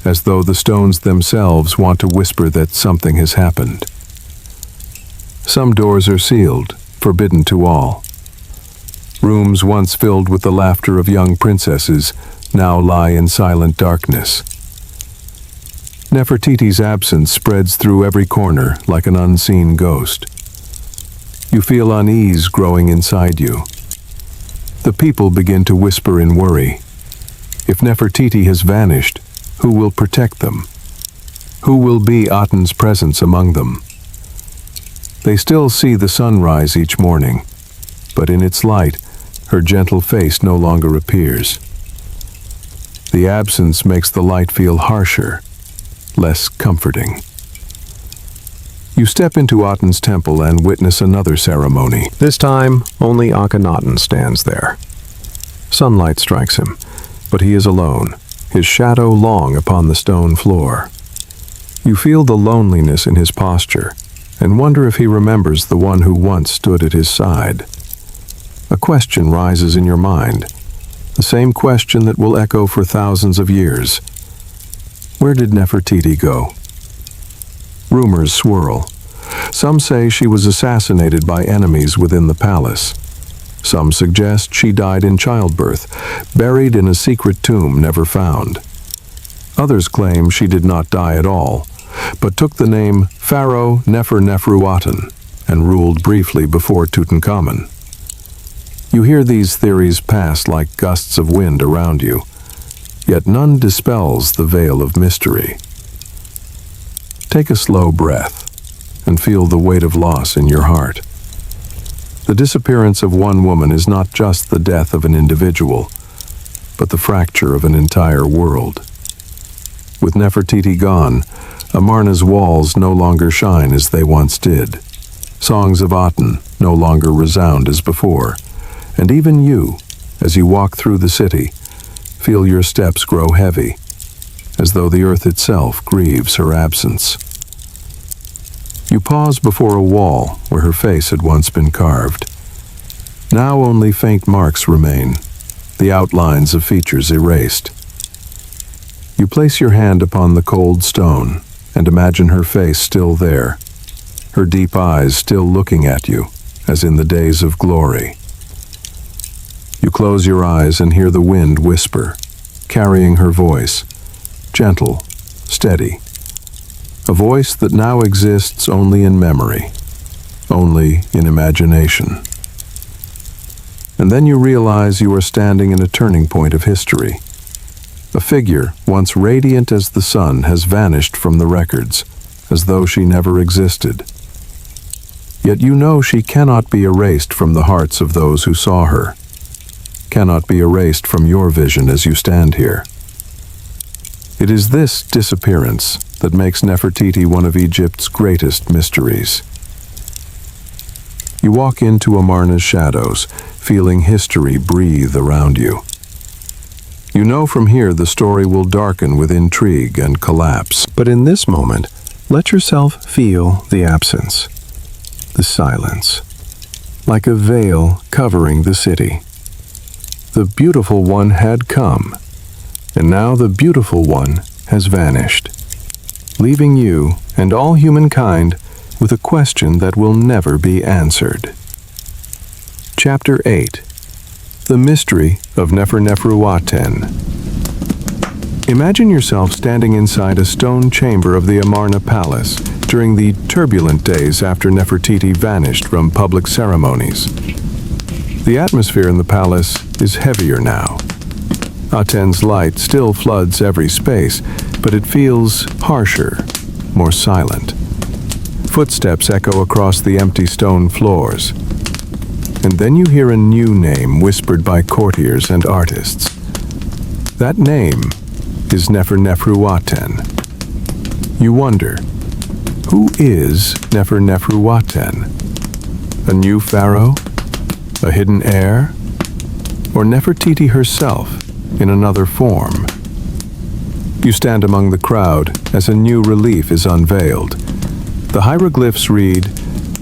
as though the stones themselves want to whisper that something has happened. Some doors are sealed, forbidden to all. Rooms once filled with the laughter of young princesses now lie in silent darkness. Nefertiti's absence spreads through every corner like an unseen ghost. You feel unease growing inside you. The people begin to whisper in worry. If Nefertiti has vanished, who will protect them? Who will be Aten's presence among them? They still see the sunrise each morning, but in its light, her gentle face no longer appears. The absence makes the light feel harsher, less comforting. You step into Aten's temple and witness another ceremony. This time, only Akhenaten stands there. Sunlight strikes him, but he is alone, his shadow long upon the stone floor. You feel the loneliness in his posture, and wonder if he remembers the one who once stood at his side. A question rises in your mind, the same question that will echo for thousands of years. Where did Nefertiti go? Rumors swirl. Some say she was assassinated by enemies within the palace. Some suggest she died in childbirth, buried in a secret tomb never found. Others claim she did not die at all, but took the name Pharaoh Neferneferuaten and ruled briefly before Tutankhamun. You hear these theories pass like gusts of wind around you, yet none dispels the veil of mystery. Take a slow breath and feel the weight of loss in your heart. The disappearance of one woman is not just the death of an individual, but the fracture of an entire world. With Nefertiti gone, Amarna's walls no longer shine as they once did. Songs of Aten no longer resound as before, and even you, as you walk through the city, feel your steps grow heavy, as though the earth itself grieves her absence. You pause before a wall where her face had once been carved. Now only faint marks remain, the outlines of features erased. You place your hand upon the cold stone and imagine her face still there, her deep eyes still looking at you, as in the days of glory. You close your eyes and hear the wind whisper, carrying her voice, gentle, steady, a voice that now exists only in memory, only in imagination. And then you realize you are standing in a turning point of history. A figure once radiant as the sun has vanished from the records, as though she never existed. Yet you know she cannot be erased from the hearts of those who saw her, cannot be erased from your vision as you stand here. It is this disappearance that makes Nefertiti one of Egypt's greatest mysteries. You walk into Amarna's shadows, feeling history breathe around you. You know from here the story will darken with intrigue and collapse. But in this moment, let yourself feel the absence, the silence, like a veil covering the city. The beautiful one had come, and now the beautiful one has vanished, leaving you and all humankind with a question that will never be answered. Chapter 8. The Mystery of Neferneferuaten. Imagine yourself standing inside a stone chamber of the Amarna palace during the turbulent days after Nefertiti vanished from public ceremonies. The atmosphere in the palace is heavier now. Aten's light still floods every space, but it feels harsher, more silent. Footsteps echo across the empty stone floors. And then you hear a new name whispered by courtiers and artists. That name is Neferneferuaten. You wonder, who is Neferneferuaten? A new pharaoh? A hidden heir? Or Nefertiti herself in another form? You stand among the crowd as a new relief is unveiled. The hieroglyphs read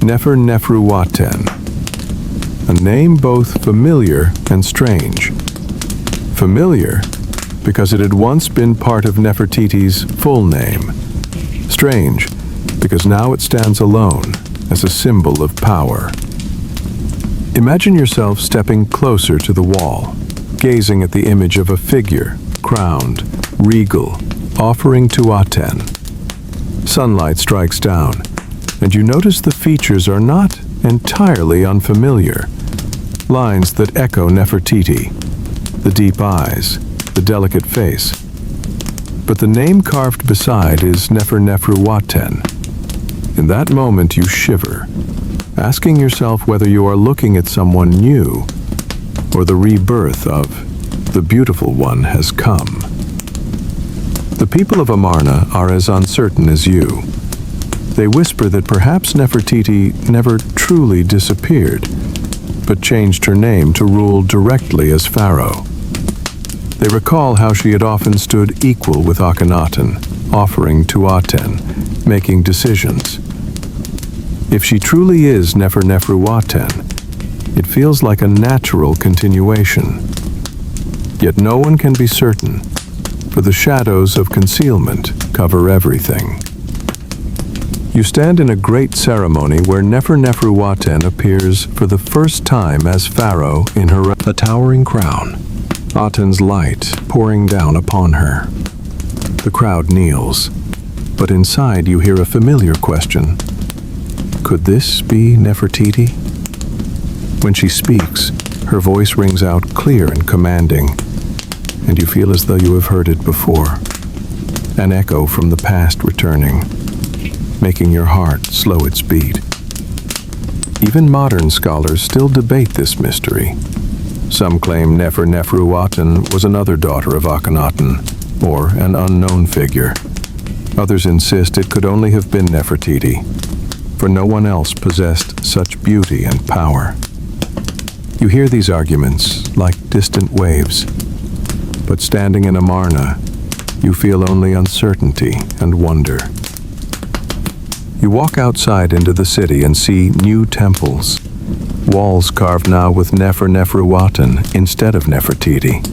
Neferneferuaten, a name both familiar and strange. Familiar because it had once been part of Nefertiti's full name. Strange because now it stands alone as a symbol of power. Imagine yourself stepping closer to the wall, gazing at the image of a figure, crowned, regal, offering to Aten. Sunlight strikes down, and you notice the features are not entirely unfamiliar. Lines that echo Nefertiti, the deep eyes, the delicate face. But the name carved beside is Neferneferuaten. In that moment you shiver, asking yourself whether you are looking at someone new or the rebirth of the beautiful one has come. The people of Amarna are as uncertain as you. They whisper that perhaps Nefertiti never truly disappeared, but changed her name to rule directly as pharaoh. They recall how she had often stood equal with Akhenaten, offering to Aten, making decisions. If she truly is Neferneferuaten, it feels like a natural continuation. Yet no one can be certain, for the shadows of concealment cover everything. You stand in a great ceremony where Neferneferuaten appears for the first time as pharaoh in her a towering crown, Aten's light pouring down upon her. The crowd kneels, but inside you hear a familiar question. Could this be Nefertiti? When she speaks, her voice rings out clear and commanding, and you feel as though you have heard it before, an echo from the past returning, making your heart slow its beat. Even modern scholars still debate this mystery. Some claim Neferneferuaten was another daughter of Akhenaten, or an unknown figure. Others insist it could only have been Nefertiti. for no one else possessed such beauty and power. You hear these arguments like distant waves, but standing in Amarna, you feel only uncertainty and wonder. You walk outside into the city and see new temples, walls carved now with Neferneferuaten instead of Nefertiti.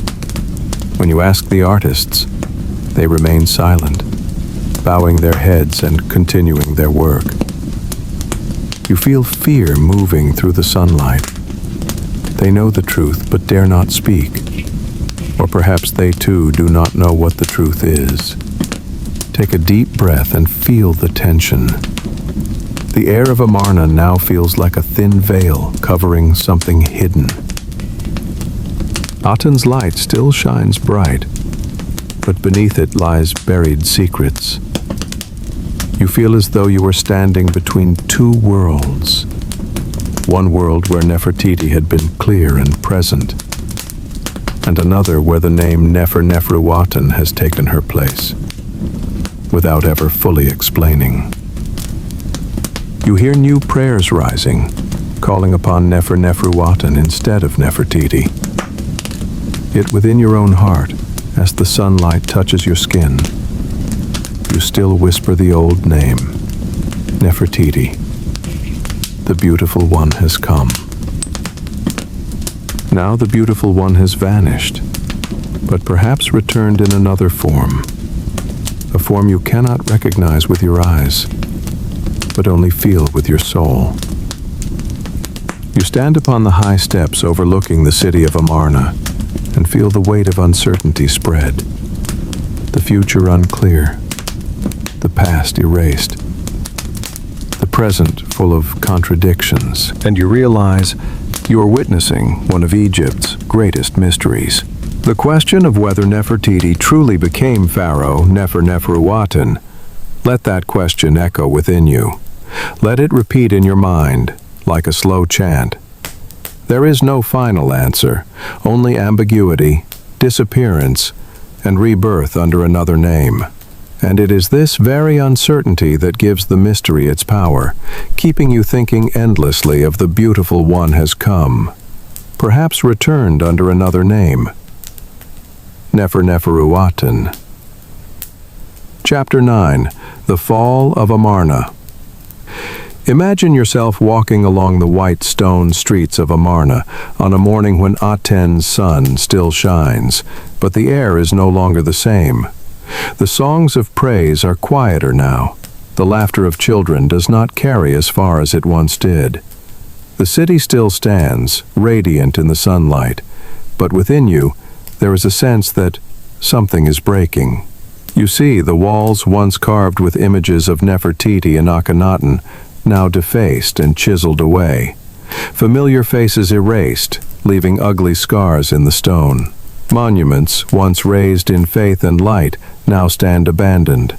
When you ask the artists, they remain silent, bowing their heads and continuing their work. You feel fear moving through the sunlight. They know the truth but dare not speak. Or perhaps they too do not know what the truth is. Take a deep breath and feel the tension. The air of Amarna now feels like a thin veil covering something hidden. Aten's light still shines bright, but beneath it lies buried secrets. You feel as though you are standing between two worlds. One world where Nefertiti had been clear and present, and another where the name Neferneferuaten has taken her place, without ever fully explaining. You hear new prayers rising, calling upon Neferneferuaten instead of Nefertiti. Yet within your own heart, as the sunlight touches your skin, you still whisper the old name, Nefertiti. The beautiful one has come. Now the beautiful one has vanished, but perhaps returned in another form, a form you cannot recognize with your eyes, but only feel with your soul. You stand upon the high steps overlooking the city of Amarna and feel the weight of uncertainty spread, the future unclear, the past erased, the present full of contradictions, and you realize you are witnessing one of Egypt's greatest mysteries. The question of whether Nefertiti truly became Pharaoh Neferneferuaten, let that question echo within you. Let it repeat in your mind, like a slow chant. There is no final answer, only ambiguity, disappearance, and rebirth under another name. And it is this very uncertainty that gives the mystery its power, keeping you thinking endlessly of the beautiful one has come, perhaps returned under another name. Neferneferuaten. Chapter 9. The Fall of Amarna. Imagine yourself walking along the white stone streets of Amarna on a morning when Aten's sun still shines, but the air is no longer the same. The songs of praise are quieter now. The laughter of children does not carry as far as it once did. The city still stands, radiant in the sunlight, but within you there is a sense that something is breaking. You see the walls once carved with images of Nefertiti and Akhenaten, now defaced and chiseled away. Familiar faces erased, leaving ugly scars in the stone. Monuments, once raised in faith and light, now stand abandoned.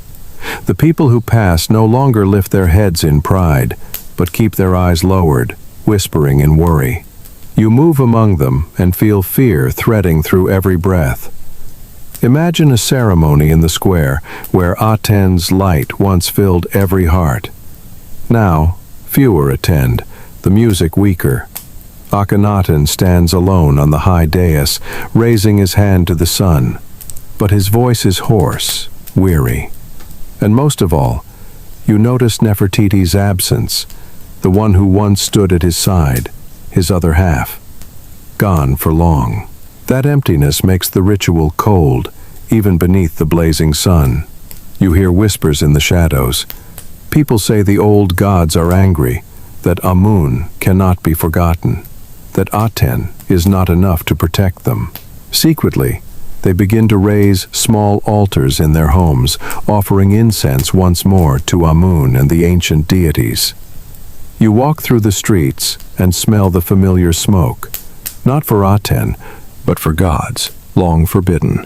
The people who pass no longer lift their heads in pride, but keep their eyes lowered, whispering in worry. You move among them and feel fear threading through every breath. Imagine a ceremony in the square where Aten's light once filled every heart. Now, fewer attend, the music weaker. Akhenaten stands alone on the high dais, raising his hand to the sun, but his voice is hoarse, weary. And most of all, you notice Nefertiti's absence, the one who once stood at his side, his other half, gone for long. That emptiness makes the ritual cold, even beneath the blazing sun. You hear whispers in the shadows. People say the old gods are angry, that Amun cannot be forgotten, that Aten is not enough to protect them. Secretly, they begin to raise small altars in their homes, offering incense once more to Amun and the ancient deities. You walk through the streets and smell the familiar smoke, not for Aten, but for gods, long forbidden.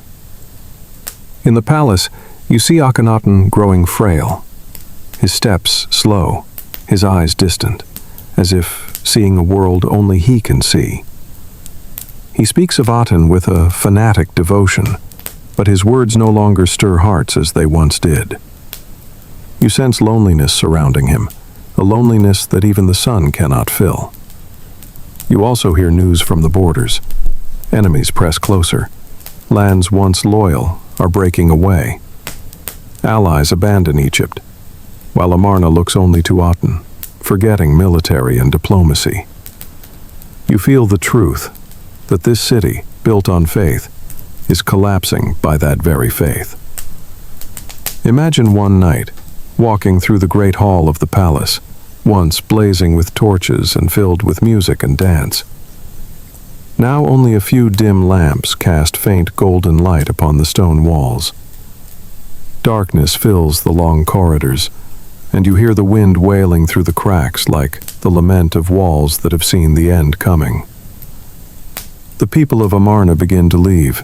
In the palace, you see Akhenaten growing frail, his steps slow, his eyes distant, as if seeing a world only he can see. He speaks of Aten with a fanatic devotion, but his words no longer stir hearts as they once did. You sense loneliness surrounding him, a loneliness that even the sun cannot fill. You also hear news from the borders. Enemies press closer. Lands once loyal are breaking away. Allies abandon Egypt, while Amarna looks only to Aten, forgetting military and diplomacy. You feel the truth, that this city, built on faith, is collapsing by that very faith. Imagine one night, walking through the great hall of the palace, once blazing with torches and filled with music and dance. Now only a few dim lamps cast faint golden light upon the stone walls. Darkness fills the long corridors, and you hear the wind wailing through the cracks like the lament of walls that have seen the end coming. The people of Amarna begin to leave.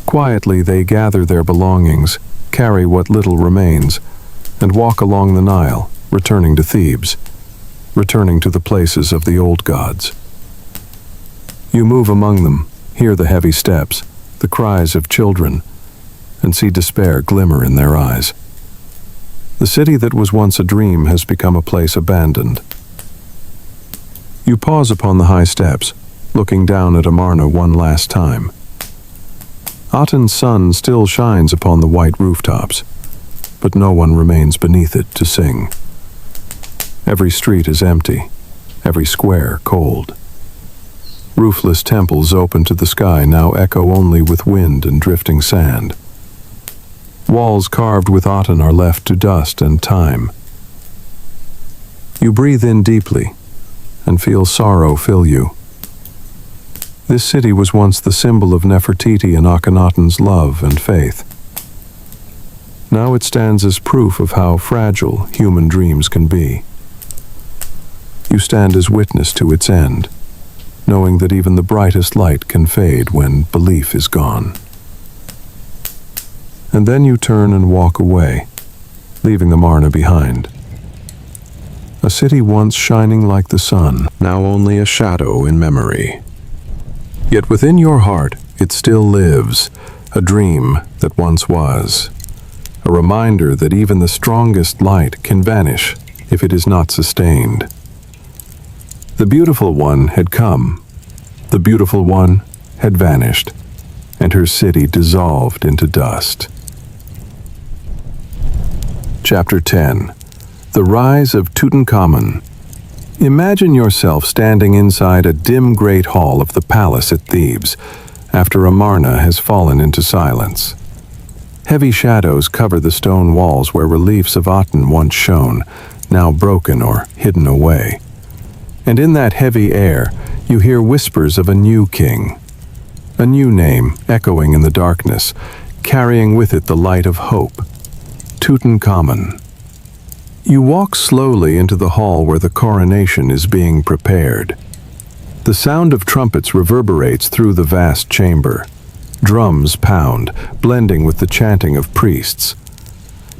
Quietly they gather their belongings, carry what little remains, and walk along the Nile, returning to Thebes, returning to the places of the old gods. You move among them, hear the heavy steps, the cries of children, and see despair glimmer in their eyes. The city that was once a dream has become a place abandoned. You pause upon the high steps, looking down at Amarna one last time. Aten's sun still shines upon the white rooftops, but no one remains beneath it to sing. Every street is empty, every square cold. Roofless temples open to the sky now echo only with wind and drifting sand. Walls carved with Aten are left to dust and time. You breathe in deeply and feel sorrow fill you. This city was once the symbol of Nefertiti and Akhenaten's love and faith. Now it stands as proof of how fragile human dreams can be. You stand as witness to its end, knowing that even the brightest light can fade when belief is gone. And then you turn and walk away, leaving Amarna behind. A city once shining like the sun, now only a shadow in memory. Yet within your heart it still lives, a dream that once was. A reminder that even the strongest light can vanish if it is not sustained. The beautiful one had come, the beautiful one had vanished, and her city dissolved into dust. Chapter 10. The Rise of Tutankhamun. Imagine yourself standing inside a dim great hall of the palace at Thebes, after Amarna has fallen into silence. Heavy shadows cover the stone walls where reliefs of Aten once shone, now broken or hidden away. And in that heavy air, you hear whispers of a new king. A new name echoing in the darkness, carrying with it the light of hope. Tutankhamun. You walk slowly into the hall where the coronation is being prepared. The sound of trumpets reverberates through the vast chamber. Drums pound, blending with the chanting of priests.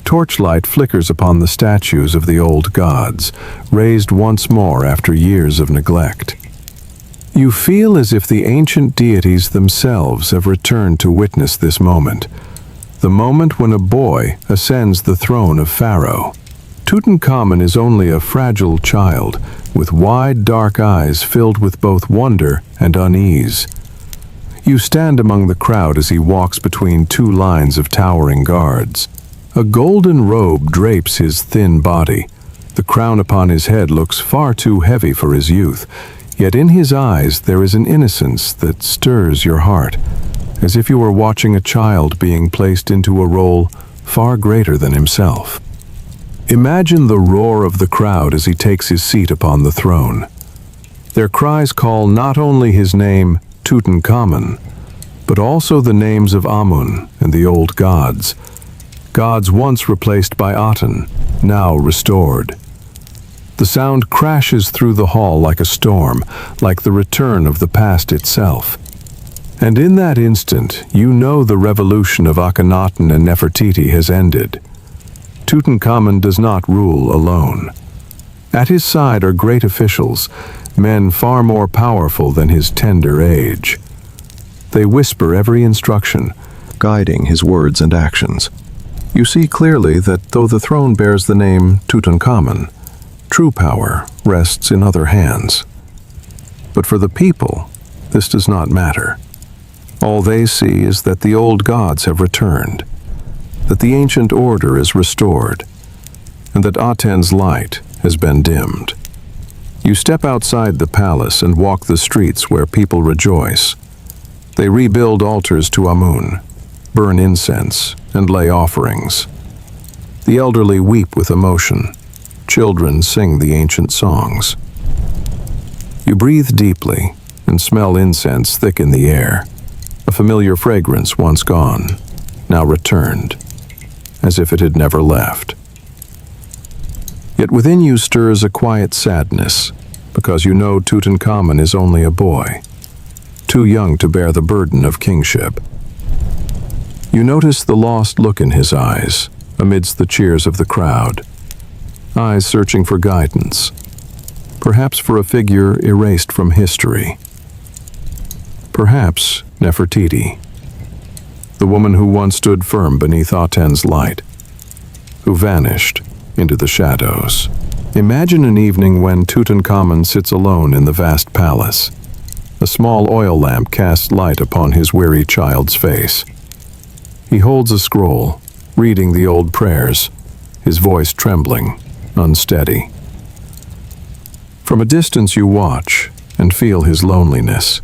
Torchlight flickers upon the statues of the old gods, raised once more after years of neglect. You feel as if the ancient deities themselves have returned to witness this moment, the moment when a boy ascends the throne of Pharaoh. Tutankhamun is only a fragile child, with wide dark eyes filled with both wonder and unease. You stand among the crowd as he walks between two lines of towering guards. A golden robe drapes his thin body. The crown upon his head looks far too heavy for his youth, yet in his eyes there is an innocence that stirs your heart, as if you were watching a child being placed into a role far greater than himself. Imagine the roar of the crowd as he takes his seat upon the throne. Their cries call not only his name, Tutankhamun, but also the names of Amun and the old gods. Gods once replaced by Aten, now restored. The sound crashes through the hall like a storm, like the return of the past itself. And in that instant, you know the revolution of Akhenaten and Nefertiti has ended. Tutankhamun does not rule alone. At his side are great officials, men far more powerful than his tender age. They whisper every instruction, guiding his words and actions. You see clearly that though the throne bears the name Tutankhamun, True power rests in other hands. But for the people, this does not matter. All they see is that the old gods have returned, that the ancient order is restored, and that Aten's light has been dimmed. You step outside the palace and walk the streets where people rejoice. They rebuild altars to Amun, burn incense, and lay offerings. The elderly weep with emotion. Children sing the ancient songs. You breathe deeply and smell incense thick in the air, a familiar fragrance once gone, now returned, as if it had never left. Yet within you stirs a quiet sadness, because you know Tutankhamun is only a boy, too young to bear the burden of kingship. You notice the lost look in his eyes, amidst the cheers of the crowd, eyes searching for guidance, perhaps for a figure erased from history. Perhaps Nefertiti, the woman who once stood firm beneath Aten's light, who vanished into the shadows. Imagine an evening when Tutankhamun sits alone in the vast palace. A small oil lamp casts light upon his weary child's face. He holds a scroll, reading the old prayers, his voice trembling, unsteady. From a distance you watch and feel his loneliness.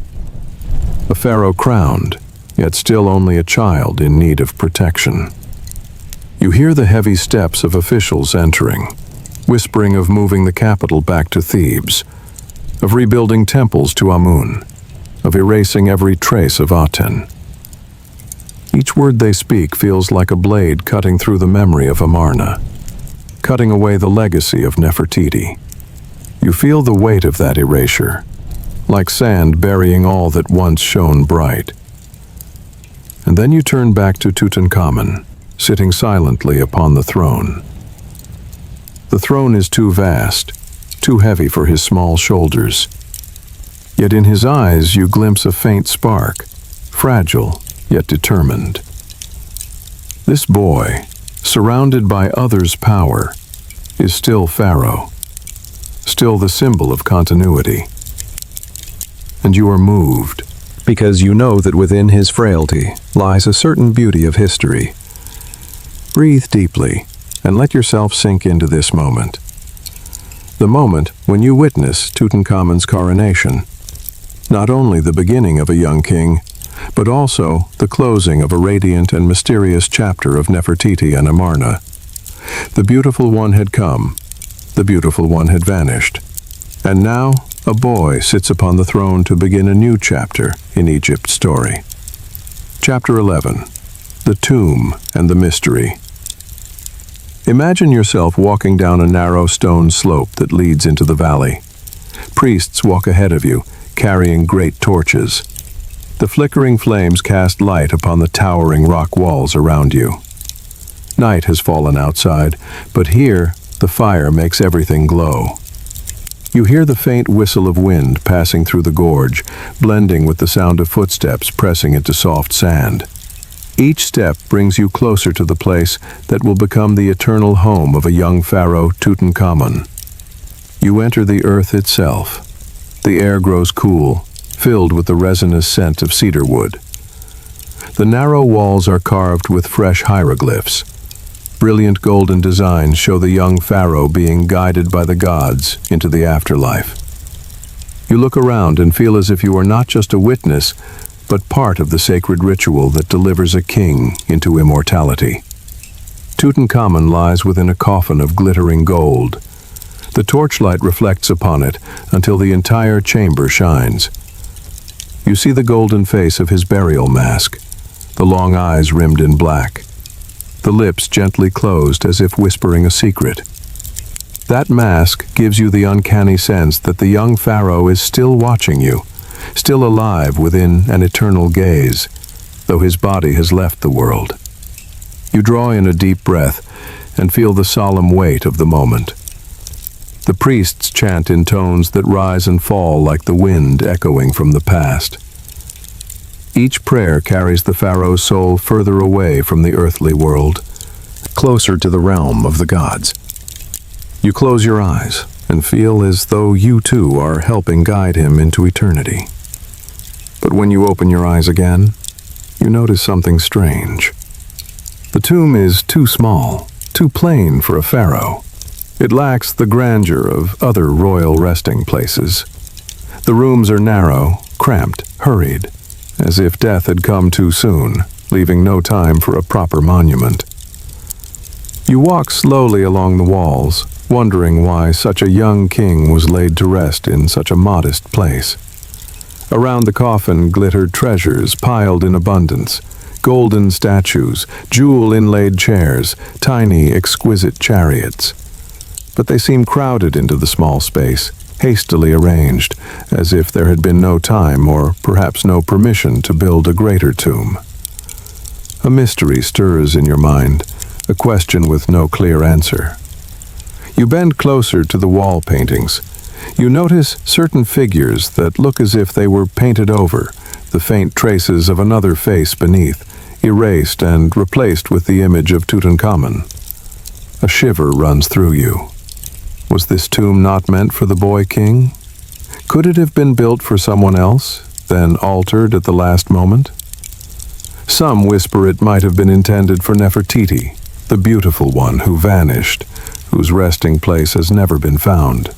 A pharaoh crowned, yet still only a child in need of protection. You hear the heavy steps of officials entering, whispering of moving the capital back to Thebes, of rebuilding temples to Amun, of erasing every trace of Aten. Each word they speak feels like a blade cutting through the memory of Amarna, cutting away the legacy of Nefertiti. You feel the weight of that erasure, like sand burying all that once shone bright. And then you turn back to Tutankhamun, sitting silently upon the throne. The throne is too vast, too heavy for his small shoulders. Yet in his eyes you glimpse a faint spark, fragile yet determined. This boy, surrounded by others' power, is still Pharaoh, still the symbol of continuity. And you are moved, because you know that within his frailty lies a certain beauty of history. Breathe deeply and let yourself sink into this moment. The moment when you witness Tutankhamun's coronation. Not only the beginning of a young king, but also the closing of a radiant and mysterious chapter of Nefertiti and Amarna. The beautiful one had come, the beautiful one had vanished, and now a boy sits upon the throne to begin a new chapter in Egypt's story. Chapter 11. The Tomb and the Mystery. Imagine yourself walking down a narrow stone slope that leads into the valley. Priests walk ahead of you, carrying great torches. The flickering flames cast light upon the towering rock walls around you. Night has fallen outside, but here the fire makes everything glow. You hear the faint whistle of wind passing through the gorge, blending with the sound of footsteps pressing into soft sand. Each step brings you closer to the place that will become the eternal home of a young pharaoh, Tutankhamun. You enter the earth itself. The air grows cool, filled with the resinous scent of cedar wood. The narrow walls are carved with fresh hieroglyphs. Brilliant golden designs show the young pharaoh being guided by the gods into the afterlife. You look around and feel as if you are not just a witness, but part of the sacred ritual that delivers a king into immortality. Tutankhamun lies within a coffin of glittering gold. The torchlight reflects upon it until the entire chamber shines. You see the golden face of his burial mask, the long eyes rimmed in black, the lips gently closed as if whispering a secret. That mask gives you the uncanny sense that the young pharaoh is still watching you, still alive within an eternal gaze, though his body has left the world. You draw in a deep breath and feel the solemn weight of the moment. The priests chant in tones that rise and fall like the wind echoing from the past. Each prayer carries the pharaoh's soul further away from the earthly world, closer to the realm of the gods. You close your eyes and feel as though you too are helping guide him into eternity. But when you open your eyes again, you notice something strange. The tomb is too small, too plain for a pharaoh. It lacks the grandeur of other royal resting places. The rooms are narrow, cramped, hurried, as if death had come too soon, leaving no time for a proper monument. You walk slowly along the walls, wondering why such a young king was laid to rest in such a modest place. Around the coffin glittered treasures piled in abundance, golden statues, jewel-inlaid chairs, tiny, exquisite chariots. But they seemed crowded into the small space, hastily arranged, as if there had been no time or perhaps no permission to build a greater tomb. A mystery stirs in your mind, a question with no clear answer. You bend closer to the wall paintings. You notice certain figures that look as if they were painted over, the faint traces of another face beneath, erased and replaced with the image of Tutankhamun. A shiver runs through you. Was this tomb not meant for the boy king? Could it have been built for someone else, then altered at the last moment? Some whisper it might have been intended for Nefertiti, the beautiful one who vanished, whose resting place has never been found.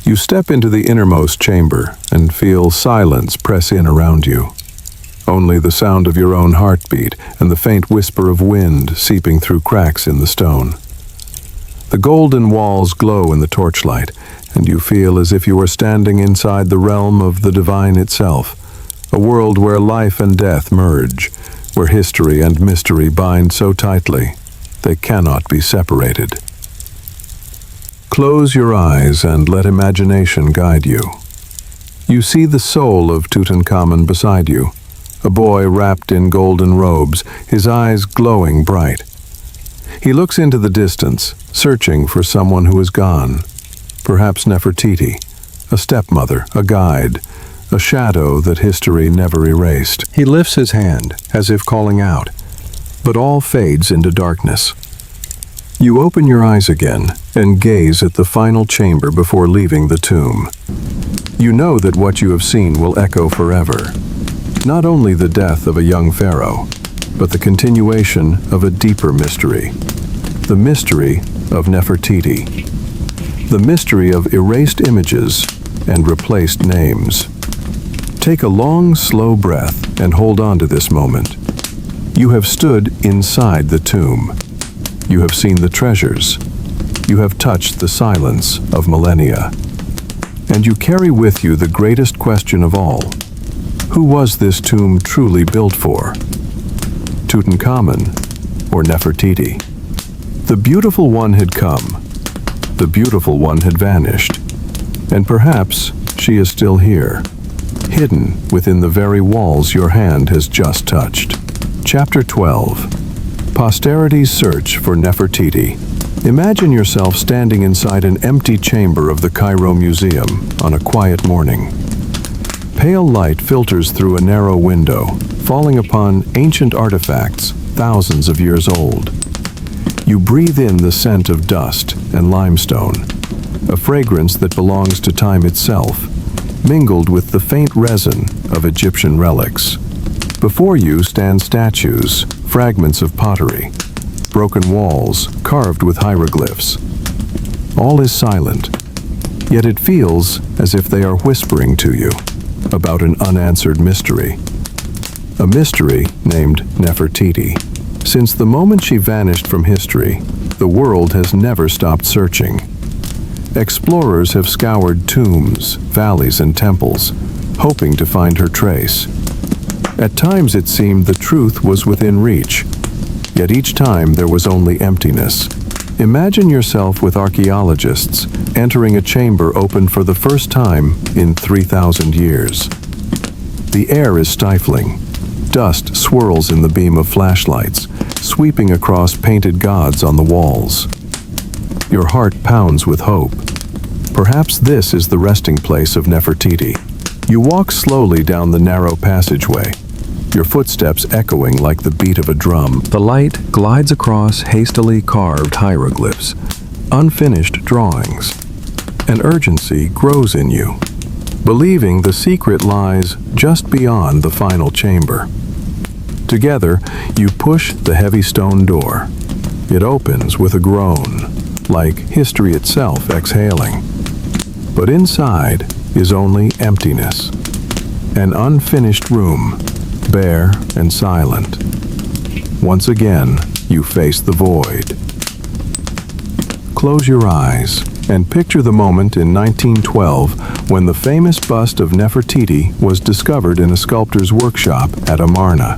You step into the innermost chamber and feel silence press in around you. Only the sound of your own heartbeat and the faint whisper of wind seeping through cracks in the stone. The golden walls glow in the torchlight, and you feel as if you are standing inside the realm of the divine itself, a world where life and death merge, where history and mystery bind so tightly they cannot be separated. Close your eyes and let imagination guide you. You see the soul of Tutankhamun beside you, a boy wrapped in golden robes, his eyes glowing bright. He looks into the distance, searching for someone who is gone. Perhaps Nefertiti, a stepmother, a guide, a shadow that history never erased. He lifts his hand, as if calling out, but all fades into darkness. You open your eyes again and gaze at the final chamber before leaving the tomb. You know that what you have seen will echo forever. Not only the death of a young pharaoh, but the continuation of a deeper mystery. The mystery of Nefertiti. The mystery of erased images and replaced names. Take a long, slow breath and hold on to this moment. You have stood inside the tomb. You have seen the treasures. You have touched the silence of millennia. And you carry with you the greatest question of all. Who was this tomb truly built for? Tutankhamun or Nefertiti? The beautiful one had come. The beautiful one had vanished. And perhaps she is still here, hidden within the very walls your hand has just touched. Chapter 12. Posterity's Search for Nefertiti. Imagine yourself standing inside an empty chamber of the Cairo Museum on a quiet morning. Pale light filters through a narrow window, falling upon ancient artifacts thousands of years old. You breathe in the scent of dust and limestone, a fragrance that belongs to time itself, mingled with the faint resin of Egyptian relics. Before you stand statues, fragments of pottery, broken walls carved with hieroglyphs. All is silent, yet it feels as if they are whispering to you about an unanswered mystery. A mystery named Nefertiti. Since the moment she vanished from history, the world has never stopped searching. Explorers have scoured tombs, valleys, and temples, hoping to find her trace. At times it seemed the truth was within reach, yet each time there was only emptiness. Imagine yourself with archaeologists entering a chamber opened for the first time in 3,000 years. The air is stifling. Dust swirls in the beam of flashlights, sweeping across painted gods on the walls. Your heart pounds with hope. Perhaps this is the resting place of Nefertiti. You walk slowly down the narrow passageway, your footsteps echoing like the beat of a drum. The light glides across hastily carved hieroglyphs, unfinished drawings, An urgency grows in you, believing the secret lies just beyond the final chamber. Together, you push the heavy stone door. It opens with a groan, like history itself exhaling. But inside is only emptiness. An unfinished room, bare and silent. Once again, you face the void. Close your eyes and picture the moment in 1912 when the famous bust of Nefertiti was discovered in a sculptor's workshop at Amarna.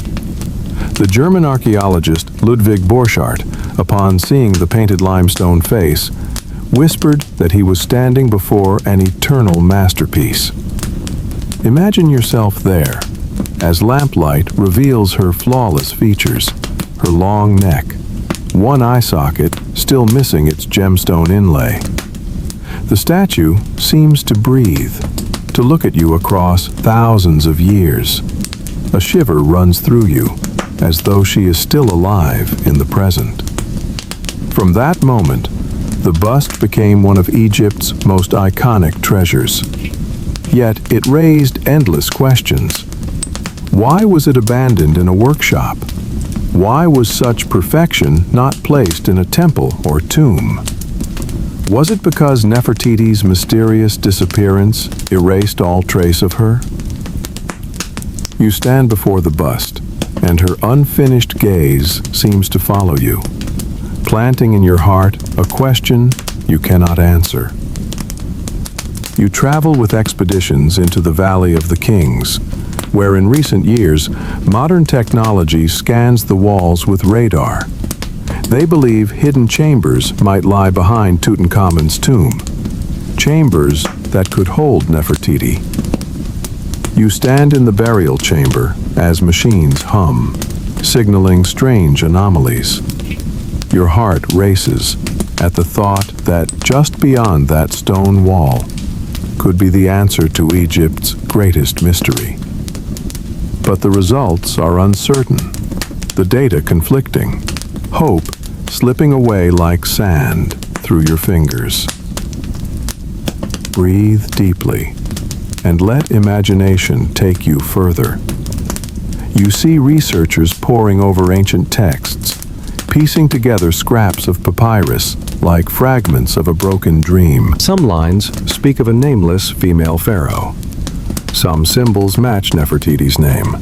The German archaeologist Ludwig Borchardt, upon seeing the painted limestone face, whispered that he was standing before an eternal masterpiece. Imagine yourself there, as lamplight reveals her flawless features, her long neck, one eye socket still missing its gemstone inlay. The statue seems to breathe, to look at you across thousands of years. A shiver runs through you, as though she is still alive in the present. From that moment, the bust became one of Egypt's most iconic treasures. Yet it raised endless questions. Why was it abandoned in a workshop? Why was such perfection not placed in a temple or tomb? Was it because Nefertiti's mysterious disappearance erased all trace of her? You stand before the bust, and her unfinished gaze seems to follow you, planting in your heart a question you cannot answer. You travel with expeditions into the Valley of the Kings, where in recent years, modern technology scans the walls with radar. They believe hidden chambers might lie behind Tutankhamun's tomb, chambers that could hold Nefertiti. You stand in the burial chamber as machines hum, signaling strange anomalies. Your heart races at the thought that just beyond that stone wall could be the answer to Egypt's greatest mystery. But the results are uncertain, the data conflicting, hope slipping away like sand through your fingers. Breathe deeply and let imagination take you further. You see researchers poring over ancient texts, piecing together scraps of papyrus like fragments of a broken dream. Some lines speak of a nameless female pharaoh. Some symbols match Nefertiti's name.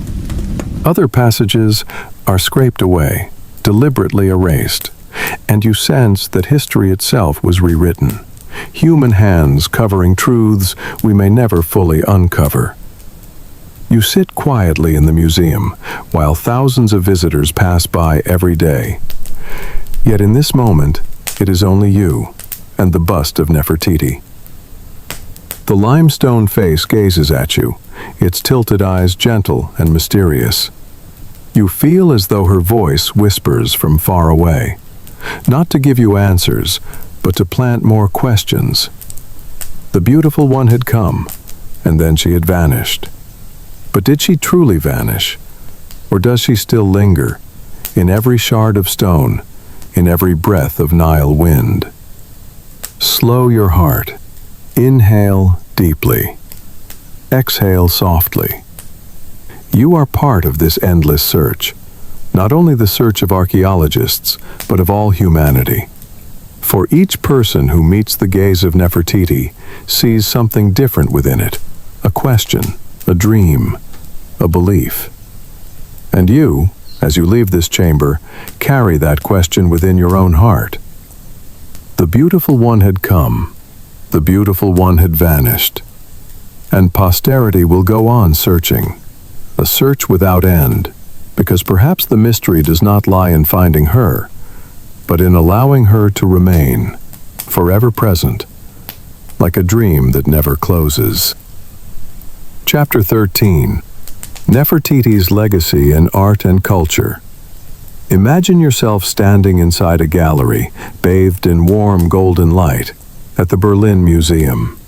Other passages are scraped away, deliberately erased, and you sense that history itself was rewritten, human hands covering truths we may never fully uncover. You sit quietly in the museum while thousands of visitors pass by every day. Yet in this moment, it is only you and the bust of Nefertiti. The limestone face gazes at you, its tilted eyes gentle and mysterious. You feel as though her voice whispers from far away, not to give you answers, but to plant more questions. The beautiful one had come, and then she had vanished. But did she truly vanish? Or does she still linger, in every shard of stone, in every breath of Nile wind? Slow your heart. Inhale deeply. Exhale softly. You are part of this endless search, not only the search of archaeologists, but of all humanity. For each person who meets the gaze of Nefertiti sees something different within it, a question, a dream, a belief. And you, as you leave this chamber, carry that question within your own heart. The beautiful one had come, the beautiful one had vanished, and posterity will go on searching, a search without end, because perhaps the mystery does not lie in finding her, but in allowing her to remain, forever present, like a dream that never closes. Chapter 13. Nefertiti's Legacy in Art and Culture. Imagine yourself standing inside a gallery, bathed in warm golden light, at the Berlin Museum.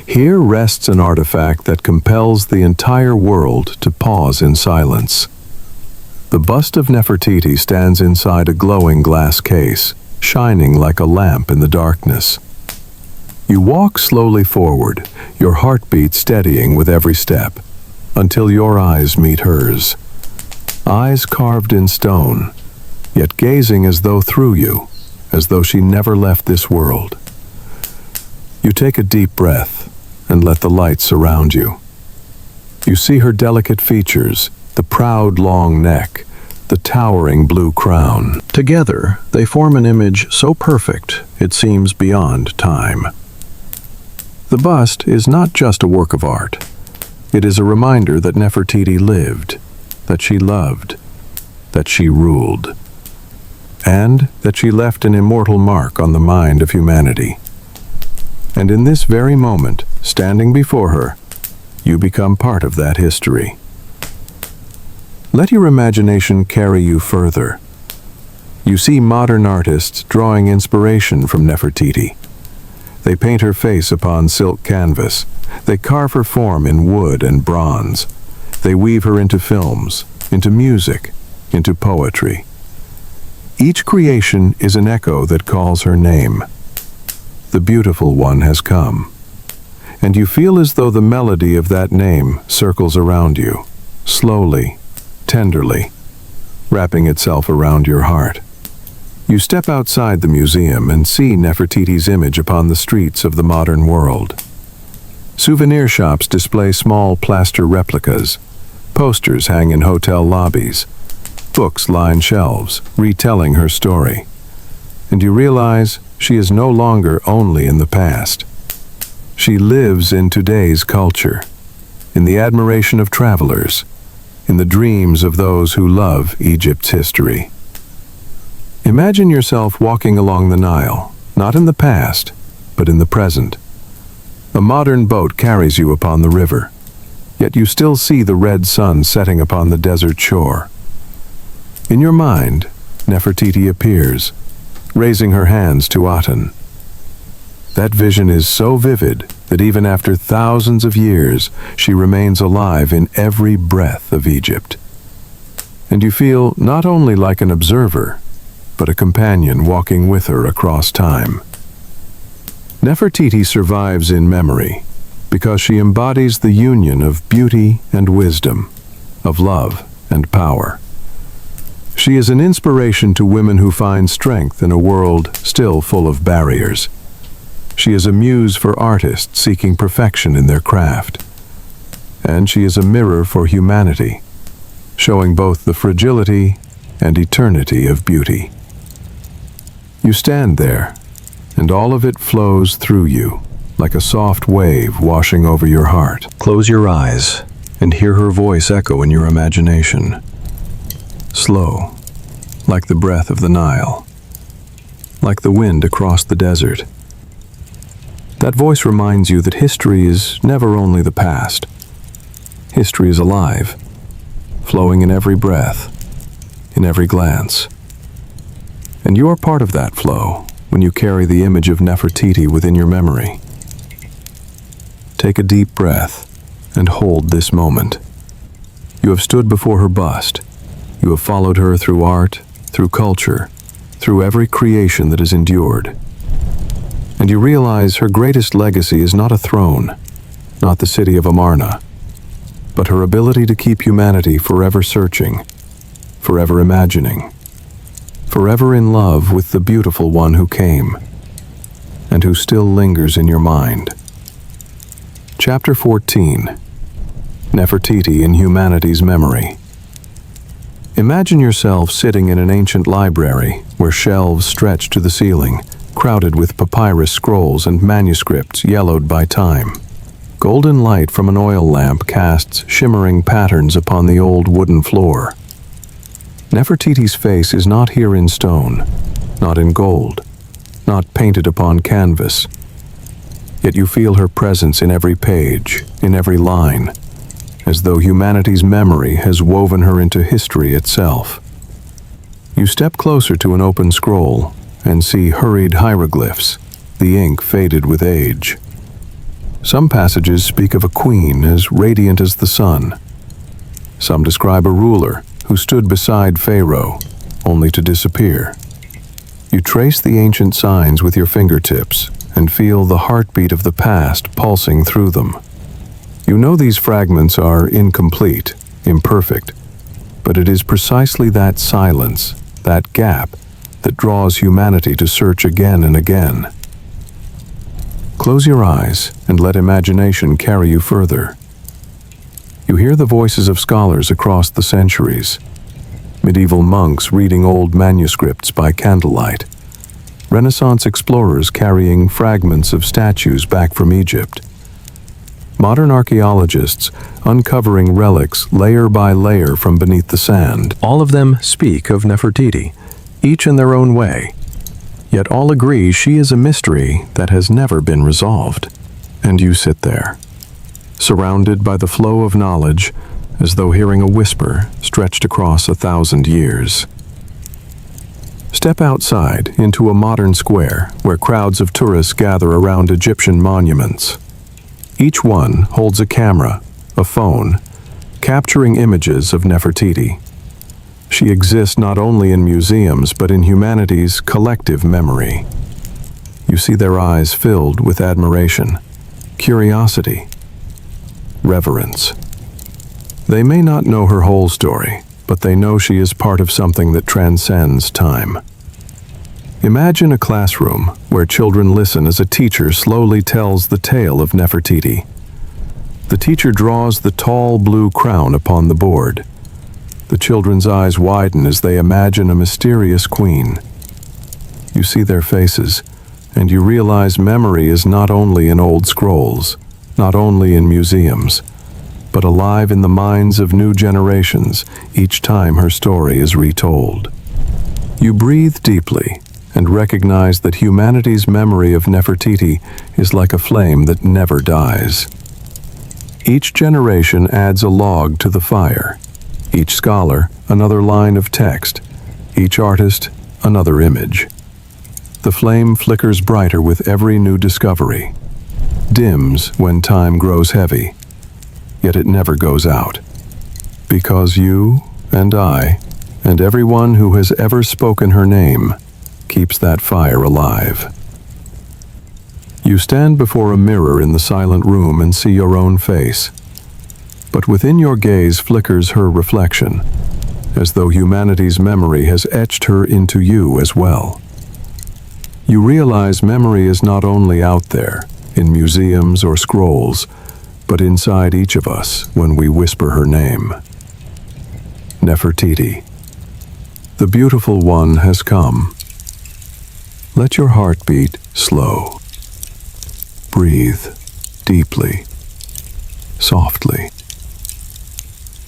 Here rests an artifact that compels the entire world to pause in silence. The bust of Nefertiti stands inside a glowing glass case, shining like a lamp in the darkness. You walk slowly forward, your heartbeat steadying with every step, until your eyes meet hers. Eyes carved in stone, yet gazing as though through you, as though she never left this world. You take a deep breath and let the light surround you. You see her delicate features, the proud long neck, the towering blue crown. Together, they form an image so perfect it seems beyond time. The bust is not just a work of art. It is a reminder that Nefertiti lived, that she loved, that she ruled, and that she left an immortal mark on the mind of humanity. And in this very moment, standing before her, you become part of that history. Let your imagination carry you further. You see modern artists drawing inspiration from Nefertiti. They paint her face upon silk canvas. They carve her form in wood and bronze. They weave her into films, into music, into poetry. Each creation is an echo that calls her name. The beautiful one has come. And you feel as though the melody of that name circles around you, slowly, tenderly, wrapping itself around your heart. You step outside the museum and see Nefertiti's image upon the streets of the modern world. Souvenir shops display small plaster replicas. Posters hang in hotel lobbies. Books line shelves, retelling her story. And you realize she is no longer only in the past. She lives in today's culture, in the admiration of travelers, in the dreams of those who love Egypt's history. Imagine yourself walking along the Nile, not in the past, but in the present. A modern boat carries you upon the river, yet you still see the red sun setting upon the desert shore. In your mind, Nefertiti appears, raising her hands to Aten. That vision is so vivid that even after thousands of years, she remains alive in every breath of Egypt. And you feel not only like an observer, but a companion walking with her across time. Nefertiti survives in memory because she embodies the union of beauty and wisdom, of love and power. She is an inspiration to women who find strength in a world still full of barriers. She is a muse for artists seeking perfection in their craft. And she is a mirror for humanity, showing both the fragility and eternity of beauty. You stand there, and all of it flows through you, like a soft wave washing over your heart. Close your eyes and hear her voice echo in your imagination. Slow, like the breath of the Nile, like the wind across the desert. That voice reminds you that history is never only the past. History is alive, flowing in every breath, in every glance. And you are part of that flow when you carry the image of Nefertiti within your memory. Take a deep breath and hold this moment. You have stood before her bust. You have followed her through art, through culture, through every creation that has endured. And you realize her greatest legacy is not a throne, not the city of Amarna, but her ability to keep humanity forever searching, forever imagining, forever in love with the beautiful one who came, and who still lingers in your mind. Chapter 14. Nefertiti in Humanity's Memory. Imagine yourself sitting in an ancient library where shelves stretch to the ceiling, crowded with papyrus scrolls and manuscripts yellowed by time. Golden light from an oil lamp casts shimmering patterns upon the old wooden floor. Nefertiti's face is not here in stone, not in gold, not painted upon canvas. Yet you feel her presence in every page, in every line, as though humanity's memory has woven her into history itself. You step closer to an open scroll and see hurried hieroglyphs, the ink faded with age. Some passages speak of a queen as radiant as the sun. Some describe a ruler who stood beside Pharaoh, only to disappear. You trace the ancient signs with your fingertips and feel the heartbeat of the past pulsing through them. You know these fragments are incomplete, imperfect, but it is precisely that silence, that gap, that draws humanity to search again and again. Close your eyes and let imagination carry you further. You hear the voices of scholars across the centuries, medieval monks reading old manuscripts by candlelight, Renaissance explorers carrying fragments of statues back from Egypt, modern archaeologists uncovering relics layer by layer from beneath the sand. All of them speak of Nefertiti, each in their own way. Yet all agree she is a mystery that has never been resolved. And you sit there, surrounded by the flow of knowledge, as though hearing a whisper stretched across 1,000 years. Step outside into a modern square where crowds of tourists gather around Egyptian monuments. Each one holds a camera, a phone, capturing images of Nefertiti. She exists not only in museums but in humanity's collective memory. You see their eyes filled with admiration, curiosity, reverence. They may not know her whole story, but they know she is part of something that transcends time. Imagine a classroom where children listen as a teacher slowly tells the tale of Nefertiti. The teacher draws the tall blue crown upon the board. The children's eyes widen as they imagine a mysterious queen. You see their faces, and you realize memory is not only in old scrolls, not only in museums, but alive in the minds of new generations each time her story is retold. You breathe deeply and recognize that humanity's memory of Nefertiti is like a flame that never dies. Each generation adds a log to the fire. Each scholar, another line of text. Each artist, another image. The flame flickers brighter with every new discovery, dims when time grows heavy, yet it never goes out. Because you and I, and everyone who has ever spoken her name, keeps that fire alive. You stand before a mirror in the silent room and see your own face. But within your gaze flickers her reflection, as though humanity's memory has etched her into you as well. You realize memory is not only out there, in museums or scrolls, but inside each of us when we whisper her name. Nefertiti. The beautiful one has come. Let your heart beat slow. Breathe deeply, softly.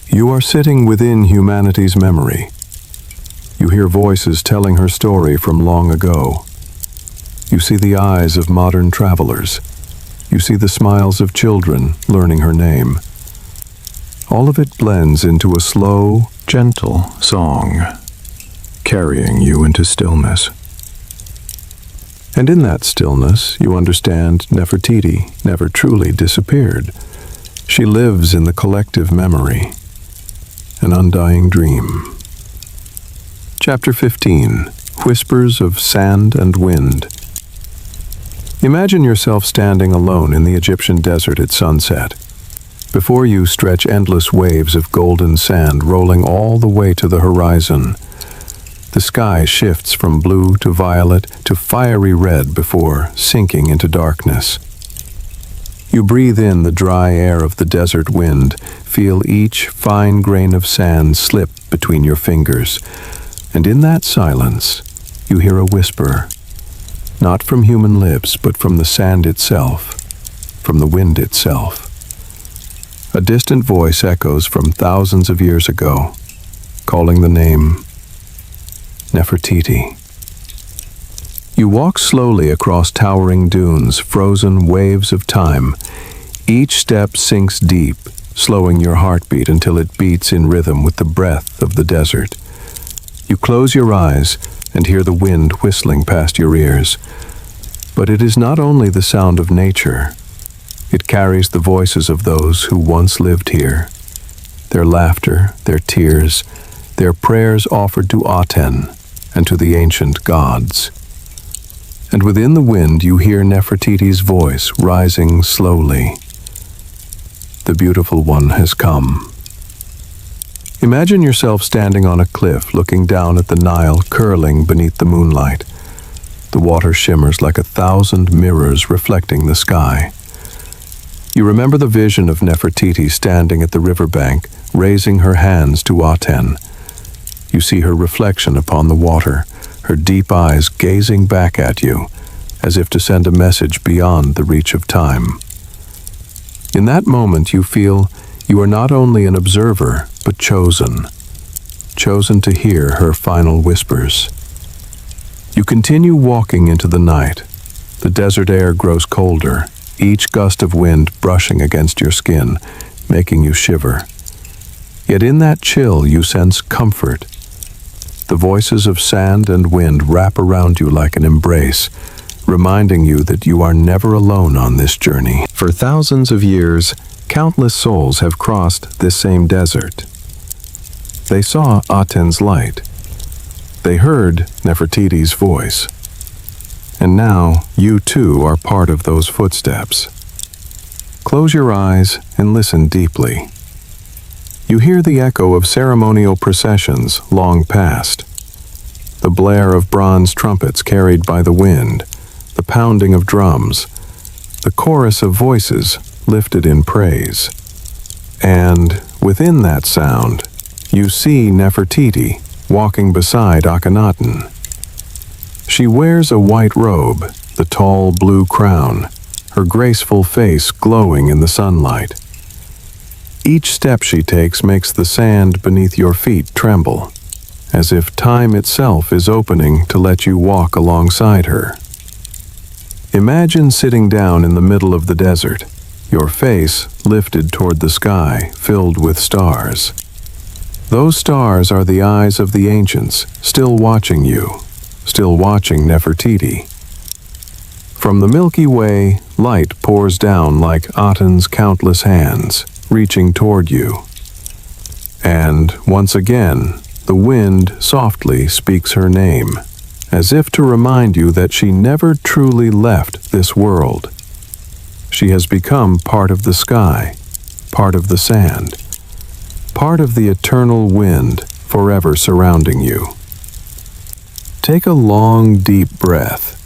You are sitting within humanity's memory. You hear voices telling her story from long ago. You see the eyes of modern travelers. You see the smiles of children learning her name. All of it blends into a slow, gentle song, carrying you into stillness. And in that stillness, you understand Nefertiti never truly disappeared. She lives in the collective memory, an undying dream. Chapter 15. Whispers of Sand and Wind. Imagine yourself standing alone in the Egyptian desert at sunset. Before you stretch endless waves of golden sand rolling all the way to the horizon. The sky shifts from blue to violet to fiery red before sinking into darkness. You breathe in the dry air of the desert wind, feel each fine grain of sand slip between your fingers, and in that silence, you hear a whisper, not from human lips, but from the sand itself, from the wind itself. A distant voice echoes from thousands of years ago, calling the name Nefertiti. You walk slowly across towering dunes, frozen waves of time. Each step sinks deep, slowing your heartbeat until it beats in rhythm with the breath of the desert. You close your eyes and hear the wind whistling past your ears. But it is not only the sound of nature. It carries the voices of those who once lived here. Their laughter, their tears, their prayers offered to Aten and to the ancient gods. and within the wind you hear Nefertiti's voice rising slowly. The beautiful one has come. Imagine yourself standing on a cliff looking down at the Nile curling beneath the moonlight. The water shimmers like 1,000 mirrors reflecting the sky. You remember the vision of Nefertiti standing at the riverbank, raising her hands to Aten. You see her reflection upon the water, her deep eyes gazing back at you, as if to send a message beyond the reach of time. In that moment you feel you are not only an observer, but chosen to hear her final whispers. You continue walking into the night. The desert air grows colder, each gust of wind brushing against your skin, making you shiver. Yet in that chill you sense comfort. The voices of sand and wind wrap around you like an embrace, reminding you that you are never alone on this journey. For thousands of years, countless souls have crossed this same desert. They saw Aten's light. They heard Nefertiti's voice. And now, you too are part of those footsteps. Close your eyes and listen deeply. You hear the echo of ceremonial processions long past. The blare of bronze trumpets carried by the wind, the pounding of drums, the chorus of voices lifted in praise. And within that sound, you see Nefertiti walking beside Akhenaten. She wears a white robe, the tall blue crown, her graceful face glowing in the sunlight. Each step she takes makes the sand beneath your feet tremble, as if time itself is opening to let you walk alongside her. Imagine sitting down in the middle of the desert, your face lifted toward the sky, filled with stars. Those stars are the eyes of the ancients, still watching you, still watching Nefertiti. From the Milky Way, light pours down like Aten's countless hands, reaching toward you. And once again, the wind softly speaks her name, as if to remind you that she never truly left this world. She has become part of the sky, part of the sand, part of the eternal wind forever surrounding you. Take a long, deep breath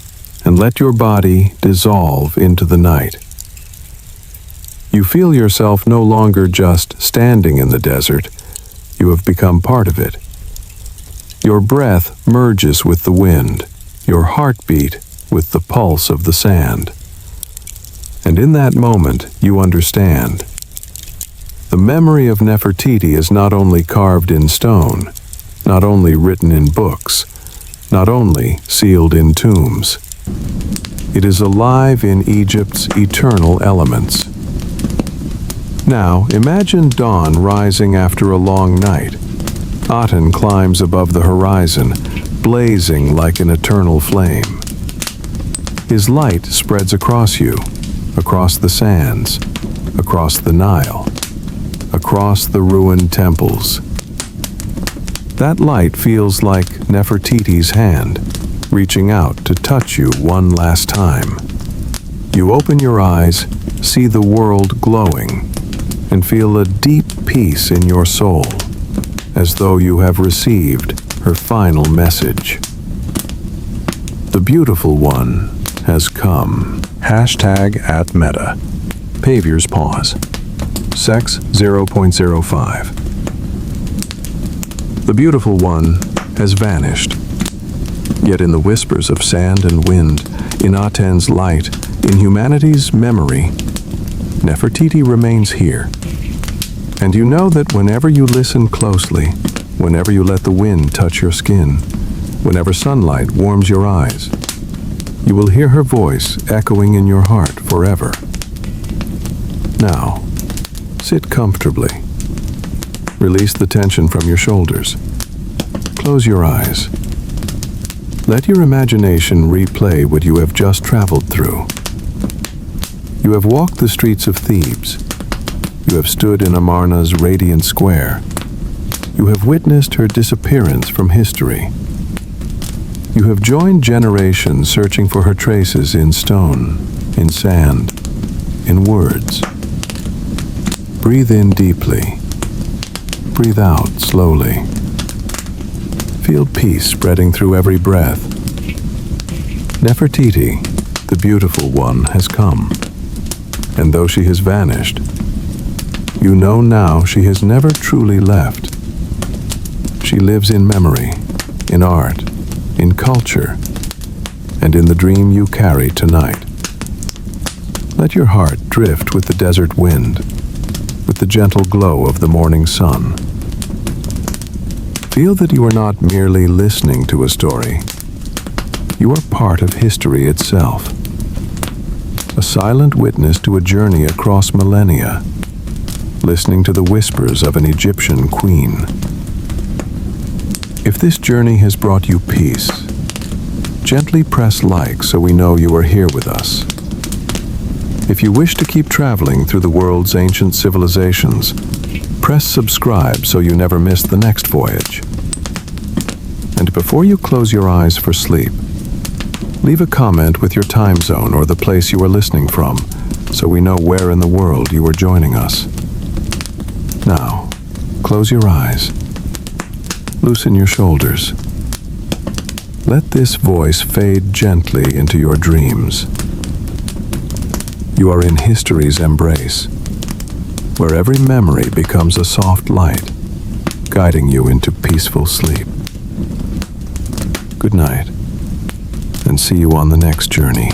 and let your body dissolve into the night. You feel yourself no longer just standing in the desert. You have become part of it. Your breath merges with the wind, your heartbeat with the pulse of the sand. And in that moment, you understand. The memory of Nefertiti is not only carved in stone, not only written in books, not only sealed in tombs. It is alive in Egypt's eternal elements. Now, imagine dawn rising after a long night. Aten climbs above the horizon, blazing like an eternal flame. His light spreads across you, across the sands, across the Nile, across the ruined temples. That light feels like Nefertiti's hand, reaching out to touch you one last time. You open your eyes, see the world glowing, and feel a deep peace in your soul, as though you have received her final message. The beautiful one has come. #@meta. Behaviors pause. Sex 0.05. The beautiful one has vanished. Yet in the whispers of sand and wind, in Aten's light, in humanity's memory, Nefertiti remains here. And you know that whenever you listen closely, whenever you let the wind touch your skin, whenever sunlight warms your eyes, you will hear her voice echoing in your heart forever. Now, sit comfortably. Release the tension from your shoulders. Close your eyes. Let your imagination replay what you have just traveled through. You have walked the streets of Thebes. You have stood in Amarna's radiant square. You have witnessed her disappearance from history. You have joined generations searching for her traces in stone, in sand, in words. Breathe in deeply. Breathe out slowly. Feel peace spreading through every breath. Nefertiti, the beautiful one, has come. And though she has vanished, you know now she has never truly left. She lives in memory, in art, in culture, and in the dream you carry tonight. Let your heart drift with the desert wind, with the gentle glow of the morning sun. Feel that you are not merely listening to a story. You are part of history itself, a silent witness to a journey across millennia, listening to the whispers of an Egyptian queen. If this journey has brought you peace, gently press like so we know you are here with us. If you wish to keep traveling through the world's ancient civilizations, press subscribe so you never miss the next voyage. And before you close your eyes for sleep, leave a comment with your time zone or the place you are listening from, so we know where in the world you are joining us. Now, close your eyes. Loosen your shoulders. Let this voice fade gently into your dreams. You are in history's embrace, where every memory becomes a soft light, guiding you into peaceful sleep. Good night, and see you on the next journey.